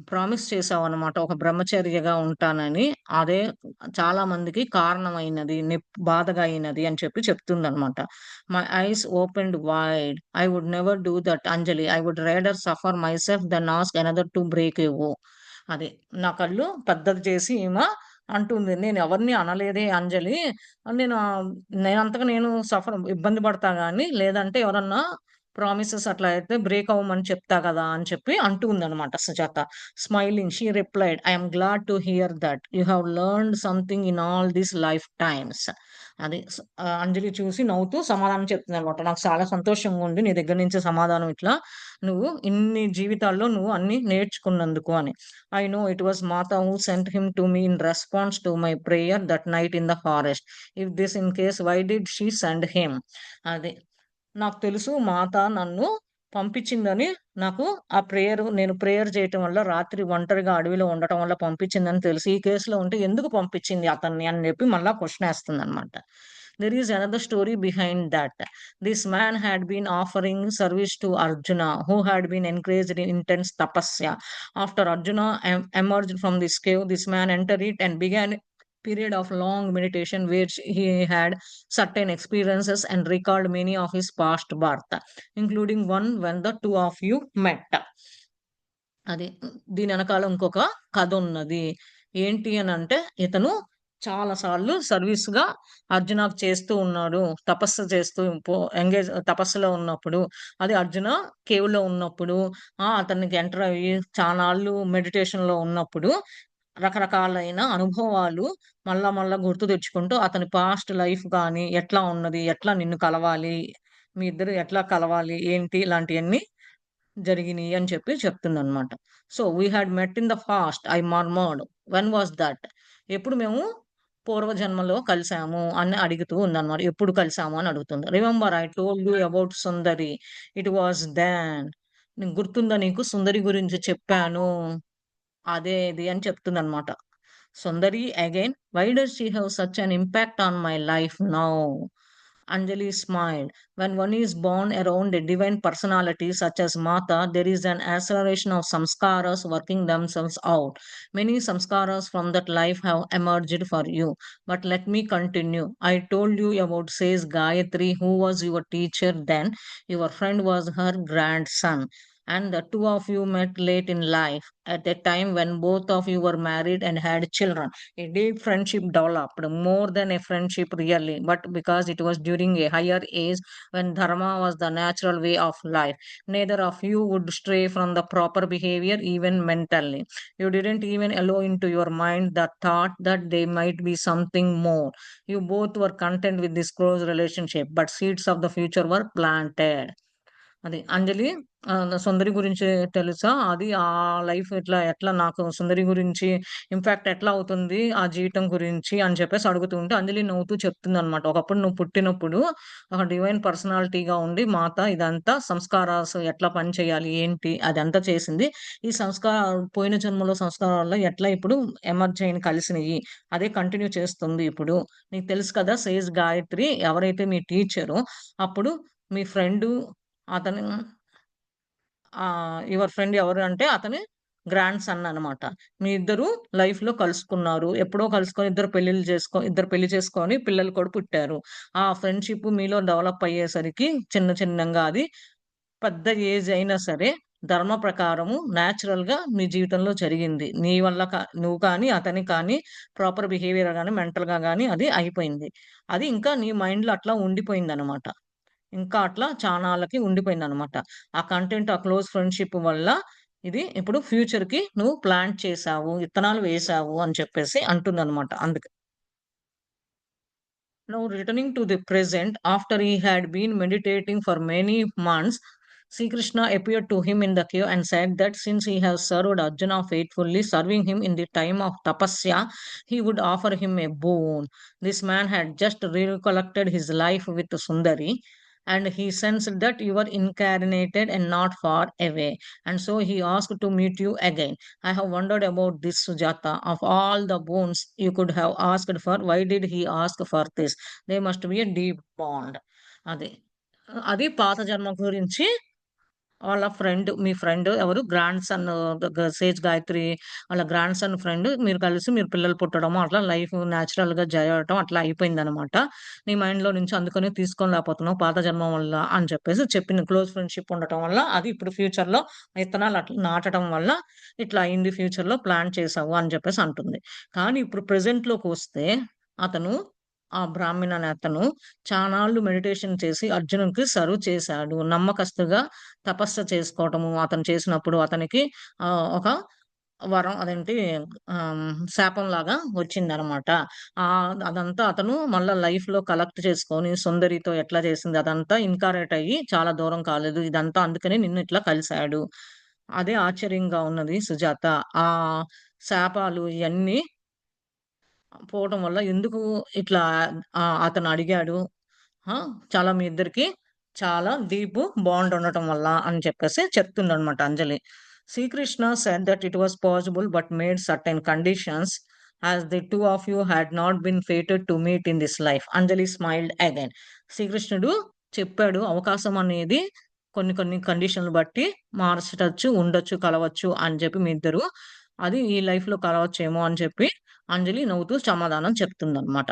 ప్రామిస్ చేశావనమాట. ఒక బ్రహ్మచర్యగా ఉంటానని. అదే చాలా మందికి కారణమైనది, బాధగా అయినది అని చెప్పి చెప్తుందనమాట. My eyes opened wide. I would never do that Anjali. I would rather suffer myself than ask another to break a vow. అది. నా కళ్ళు పెద్దది చేసి అంటుంది. నేనెవరిని అనలేదే అంజలి. నేను నేనంతకు నేను ఇబ్బంది పడతా గానీ, లేదంటే ఎవరన్నా ప్రామిసెస్ అట్లా అయితే బ్రేక్ అవ్వమని చెప్తా కదా! అని చెప్పి అంటూ ఉందనమాట Sujatha. Smiling she replied, "I am glad to hear that. You have learned something in all these life times." అది అంజలి చూసి నవ్వుతూ సమాధానం చెప్తుందనమాట. నాకు చాలా సంతోషంగా ఉంది నీ దగ్గర నుంచి సమాధానం ఇట్లా నువ్వు ఇన్ని జీవితాల్లో నువ్వు అన్నీ నేర్చుకున్నందుకు అని. I know it was Mata who sent him to me in response to my prayer that night in the forest. If this in case, why did she send him? అది. నాకు తెలుసు మాత నన్ను పంపించిందని నాకు నేను ప్రేయర్ చేయటం వల్ల రాత్రి ఒంటరిగా అడవిలో ఉండటం వల్ల పంపించిందని తెలుసు. ఈ కేసులో ఉంటే ఎందుకు పంపించింది అతన్ని అని చెప్పి మళ్ళా question ఏస్తుందనమాట. There is another story behind that. This man had been offering service to Arjuna, who had been engaged in intense tapasya. After Arjuna emerged from this cave, this man entered it and began a period of long meditation where he had certain experiences and recalled many of his past birth, including one when the two of you met. అది. దీని ఎనకాల ఇంకొక కథున్నది. ఏంటి అనంటే, ఇతను చాలా సార్లు సర్వీస్‌గా అర్జునకి చేస్తూ ఉన్నాడు. తపస్సు చేస్తూ తపస్సులో ఉన్నప్పుడు, అది అర్జున కేవ్‌లో ఉన్నప్పుడు, అతనికి ఎంటర్ అయ్యి చానాళ్ళు మెడిటేషన్‌లో ఉన్నప్పుడు, రకరకాలైన అనుభవాలు మళ్ళా మళ్ళా గుర్తు తెచ్చుకుంటూ, అతని పాస్ట్ లైఫ్ గాని, ఎట్లా ఉన్నది? ఎట్లా నిన్ను కలవాలి? మీ ఇద్దరు ఎట్లా కలవాలి? ఏంటి? ఇలాంటియన్నీ జరిగినియి అని చెప్పి చెప్తుందనమాట. So, we had met in the past I murmured. When was that? ఎప్పుడు మేము పూర్వజన్మలో కలిసాము అని అడుగుతూ ఉందనమాట. ఎప్పుడు కలిసాము అని అడుగుతుంది. Remember I told you about Sundari. It was then. గుర్తుందా నీకు సుందరి గురించి చెప్పాను. అదే ఇది అని చెప్తుందనమాట. Sundari again, why does she have such an impact on my life now? Anjali smiled. When one is born around a divine personality such as Mata, there is an acceleration of samskaras working themselves out. Many samskaras from that life have emerged for you. But let me continue. I told you about says Gayatri, who was your teacher then. Your friend was her grandson. And the two of you met late in life at a time when both of you were married and had children. A deep friendship developed, more than a friendship really, but because it was during a higher age when dharma was the natural way of life. Neither of you would stray from the proper behavior even mentally. You didn't even allow into your mind the thought that there might be something more. You both were content with this close relationship, but seeds of the future were planted. అది. అంజలి సుందరి గురించి తెలుసా? అది life ఎట్లా నాకు సుందరి గురించి impact ఎట్లా అవుతుంది ఆ జీవితం గురించి అని చెప్పేసి అడుగుతూ ఉంటే అంజలి నవ్వుతూ చెప్తుందనమాట. ఒకప్పుడు నువ్వు పుట్టినప్పుడు ఒక డివైన్ పర్సనాలిటీగా ఉండి మాత ఇదంతా సంస్కారాస్ ఎట్లా పనిచేయాలి, ఏంటి అదంతా చేసింది. ఈ పోయిన జన్మలో సంస్కారాల్లో ఎట్లా ఇప్పుడు ఎమర్జ్ అయిన కలిసినయి. అదే కంటిన్యూ చేస్తుంది ఇప్పుడు. నీకు తెలుసు కదా! సేజ్ గాయత్రి ఎవరైతే మీ టీచరో అప్పుడు మీ ఫ్రెండు అతను యువర్ ఫ్రెండ్ ఎవరు అంటే అతని గ్రాండ్ సన్ అనమాట. మీ ఇద్దరు లైఫ్‌లో కలుసుకున్నారు. ఎప్పుడో కలుసుకొని ఇద్దరు పెళ్లి చేసుకొని పిల్లలు కూడా పుట్టారు. ఆ ఫ్రెండ్‌షిప్ మీలో డెవలప్ అయ్యేసరికి చిన్న చిన్నంగా అది పెద్ద ఏజ్ అయినా సరే ధర్మ ప్రకారము నేచురల్‌గా మీ జీవితంలో జరిగింది. నీ వల్ల నువ్వు కానీ, అతని కానీ ప్రాపర్ బిహేవియర్ గాని, మెంటల్‌గా గాని అది అయిపోయింది. అది ఇంకా నీ మైండ్‌లో అట్లా ఉండిపోయిందనమాట. ఇంకా అట్లా చానాళ్ళకి ఉండిపోయిందనమాట. ఆ కంటెంట్, ఆ క్లోజ్ ఫ్రెండ్‌షిప్ వల్ల ఇది ఇప్పుడు ఫ్యూచర్‌కి నువ్వు ప్లాంట్ చేశావు, విత్తనాలు వేశావు అని చెప్పేసి అంటుందనమాట. Now, returning to the present, after he had been meditating for many months, Sri Krishna appeared to him in the cave and said that since he has served Arjuna faithfully, serving him in the time of tapasya, he would offer him a boon. This man had just recollected his life with Sundari, and he sensed that you were incarnated and not far away. And so he asked to meet you again. I have wondered about this, Sujata. Of all the boons you could have asked for, why did he ask for this? There must be a deep bond. అది. అది పాత జన్మ గురించి వాళ్ళ friend మీ friend ఎవరు grand son Sage Gayatri వాళ్ళ grand son friend మీరు కలిసి మీరు పిల్లలు పుట్టడము అట్లా లైఫ్ న్యాచురల్‌గా జరగటం అట్లా అయిపోయిందనమాట. నీ మైండ్‌లో నుంచి అందుకనే తీసుకోలేకపోతున్నావు పాత జన్మం వల్ల అని చెప్పేసి చెప్పింది. క్లోజ్ ఫ్రెండ్‌షిప్ ఉండటం వల్ల అది ఇప్పుడు ఫ్యూచర్‌లో విత్తనాలు అట్లా నాటడం వల్ల ఇట్లా అయింది ఫ్యూచర్‌లో ప్లాన్ చేసావు అని చెప్పేసి అంటుంది. కానీ ఇప్పుడు ప్రెజెంట్‌లోకొస్తే అతను ఆ బ్రాహ్మణ అనే అతను చానాళ్లు మెడిటేషన్ చేసి అర్జునుడికి సర్వ్ చేశాడు. నమ్మకస్తుగా తపస్సు చేసుకోవటము అతను చేసినప్పుడు అతనికి ఒక వరం అదేంటి శాపంలాగా వచ్చిందనమాట. అదంతా అతను మళ్ళా లైఫ్‌లో కలెక్ట్ చేసుకొని సుందరితో ఎట్లా చేసింది అదంతా ఇన్కారేట్ అయ్యి చాలా దూరం కాలేదు. ఇదంతా అందుకనే నిన్ను ఇట్లా కలిసాడు. అదే ఆశ్చర్యంగా ఉన్నది సుజాత. ఆ శాపాలు ఇయన్నీ పోవటం వల్ల ఎందుకు ఇట్లా అతను అడిగాడు. ఆ! చాలా మీ ఇద్దరికి చాలా డీప్ బాండ్ ఉండటం వల్ల అని చెప్పేసి చెప్తుందనమాట Anjali. Srikrishna said that it was possible but made certain conditions as the two of you had not been fated to meet in this life. Anjali smiled again. శ్రీకృష్ణుడు చెప్పాడు అవకాశం అనేది కొన్ని కొన్ని కండిషన్‌లు బట్టి మార్చటచ్చు, ఉండొచ్చు, కలవచ్చు అని చెప్పి మీ ఇద్దరు. అది ఈ లైఫ్‌లో కలవచ్చేమో అని చెప్పి అంజలి నవ్వుతూ సమాధానం చెప్తుందనమాట.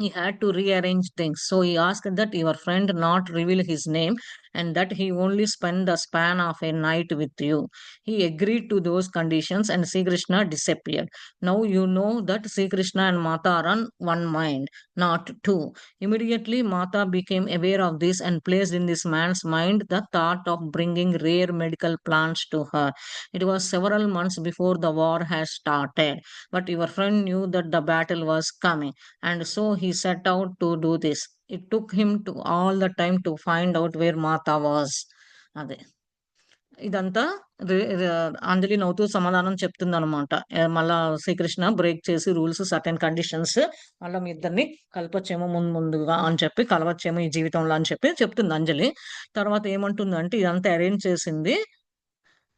He had to rearrange things. So he asked that your friend not reveal his name and that he only spend the span of a night with you. He agreed to those conditions and Sri Krishna disappeared. Now you know that Sri Krishna and Mata are on one mind, not two. Immediately Mata became aware of this and placed in this man's mind the thought of bringing rare medical plants to her. It was several months before the war had started, but your friend knew that the battle was coming and so he set out to do this. It took him to all the time to find out where Mata was. అదే. ఇదంతా అంజలి నవ్వుతూ సమాధానం చెప్తుందనమాట. మళ్ళా Srikrishna break చేసి rules certain conditions మళ్ళా మీ ఇద్దరిని కలపొచ్చేమో ముందుగా అని చెప్పి కలవచ్చేమో ఈ జీవితంలో అని చెప్పి చెప్తుంది అంజలి. తర్వాత ఏమంటుందంటే ఇదంతా అరేంజ్ చేసింది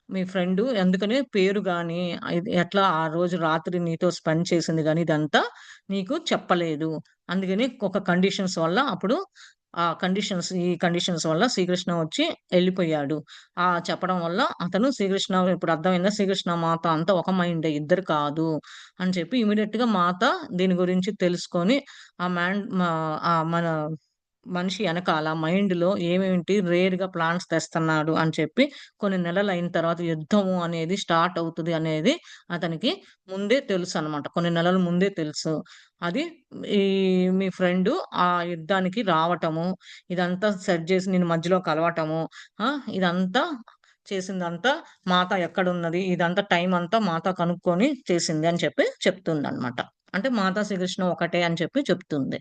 మీ ఫ్రెండు అందుకనే పేరు గాని, ఇది ఎట్లా ఆ రోజు రాత్రి నీతో స్పెండ్ చేసింది గాని, ఇదంతా నీకు చెప్పలేదు. అందుకని ఒక కండిషన్స్ వల్ల అప్పుడు ఈ కండిషన్స్ వల్ల శ్రీకృష్ణ వచ్చి ఎళ్ళిపోయాడు. చెప్పడం వల్ల అతను శ్రీకృష్ణ ఇప్పుడు అర్థమైందా? శ్రీకృష్ణ, మాత అంతా ఒక మైండే ఇద్దరు కాదు అని చెప్పి ఇమ్మీడియేట్‌గా మాత దీని గురించి తెలుసుకొని ఆ మ్యాన్ మా మన మనిషి ఎనకాల మైండ్‌లో ఏమేంటి రేర్‌గా ప్లాన్స్ తెస్తున్నాడు అని చెప్పి కొన్ని నెలలయిన తర్వాత యుద్ధము అనేది స్టార్ట్ అవుతది అనేది అతనికి ముందే తెలుసనమాట. కొన్ని నెలల ముందే తెలుసు. అది ఈ మీ ఫ్రెండు ఆ యుద్ధానికి రావటము, ఇదంతా సెట్ జేసి నిన్ను మధ్యలో కలవటము, ఆ! ఇదంతా చేసిందంతా మాత ఎక్కడున్నది, ఇదంతా టైమంతా మాత కనుక్కొని చేసింది అని చెప్పి చెప్తుందనమాట. అంటే మాతా శ్రీకృష్ణ ఒకటే అని చెప్పి చెప్తుంది.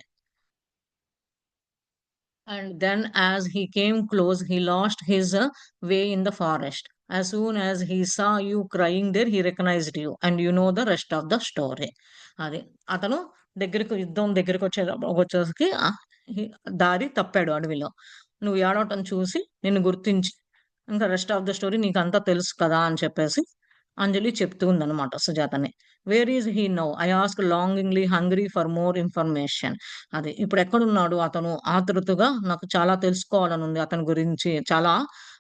And then, as he came close, he lost his way in the forest. As soon as he saw you crying there, he recognized you, and you know the rest of the story. అది. అతను యుద్ధం వచ్చేసరికి దారి తప్పాడు అడవిలో. నువ్వు ఏడవటం చూసి నిన్ను గుర్తించి, ఇంకా రెస్ట్ ఆఫ్ ద స్టోరీ నీకంతా తెలుసు కదా! అని చెప్పేసి అంజలి చెప్తూ ఉందనమాట సుజాతని. Where is he now? I asked longingly, hungry for more information. అది. ఇప్పుడెక్కడున్నాడు అతను? ఆతృతగా నాకు చాలా తెలుసుకోవాలనుంది అతని గురించి. చాలా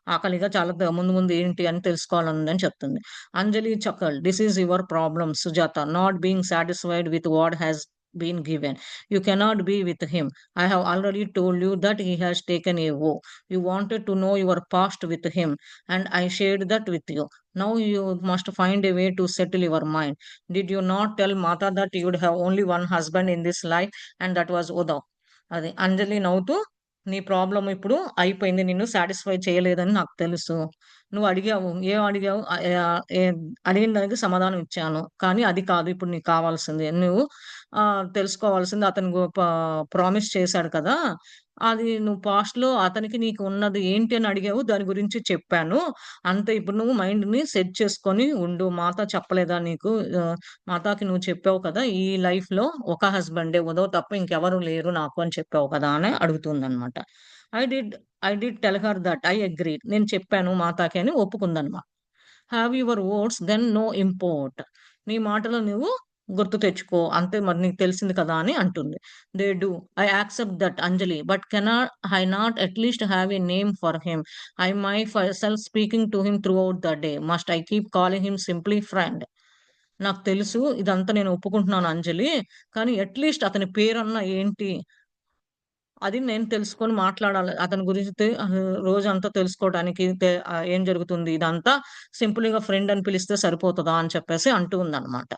ఆకలిగా చాలా ముందు ముందు ఏంటి అని తెలుసుకోవాలనుందని చెప్తుంది. అంజలి chuckled. "This is your problem, Sujata, not being satisfied with what has been given. You cannot be with him. I have already told you that he has taken a vow. You wanted to know your past with him, and I shared that with you. Now you must find a way to settle your mind. Did you not tell Mata that you would have only one husband in this life and that was Uddhav?" అది. అంజలి నవ్వుతూ, "నీ problem ఇప్పుడు అయిపోయింది. నిన్ను satisfy చేయలేదని నాకు తెలుసు. నువ్వు అడిగావు. ఏం అడిగావు? అడిగిన దానికి సమాధానం ఇచ్చాను. కానీ అది కాదు ఇప్పుడు నీకు కావాల్సింది. నువ్వు తెలుసుకోవాల్సింది అతను ప్రామిస్ చేశాడు కదా! అది నువ్వు పాస్ట్‌లో అతనికి నీకు ఉన్నది ఏంటి అని అడిగావు. దాని గురించి చెప్పాను. అంతే ఇప్పుడు నువ్వు మైండ్‌ని సెట్ చేసుకొని ఉండు. మాత చెప్పలేదా నీకు? మాతాకి నువ్వు చెప్పావు కదా! ఈ లైఫ్‌లో ఒక హస్బెండే ఉదవ్ తప్ప ఇంకెవరు లేరు నాకు అని చెప్పావు కదా! అని అడుగుతుందనమాట. I did I did tell her that. I agreed. నేను చెప్పాను మాతాకి అని ఒప్పుకుందనమాట. Have your words then no import. నీ మాటలు నువ్వు గుర్తు తెచ్చుకో. అంతే మరి నీకు తెలిసింది కదా అని అంటుంది. They do. I accept that Anjali. But cannot I not at least have a name for him? I my self speaking to him throughout the day. Must I keep calling him simply friend? నాకు తెలుసు ఇదంతా నేను ఒప్పుకుంటున్నాను అంజలి. కానీ at least అతని పేరన్నా ఏంటి? అది నేను తెలుసుకొని మాట్లాడాలి. అతని గురించి రోజంతా తెలుసుకోవడానికి ఏం జరుగుతుంది ఇదంతా సింపుల్‌గా ఫ్రెండ్ అని పిలిస్తే సరిపోతదా అని చెప్పేసి అంటూ ఉందన్నమాట.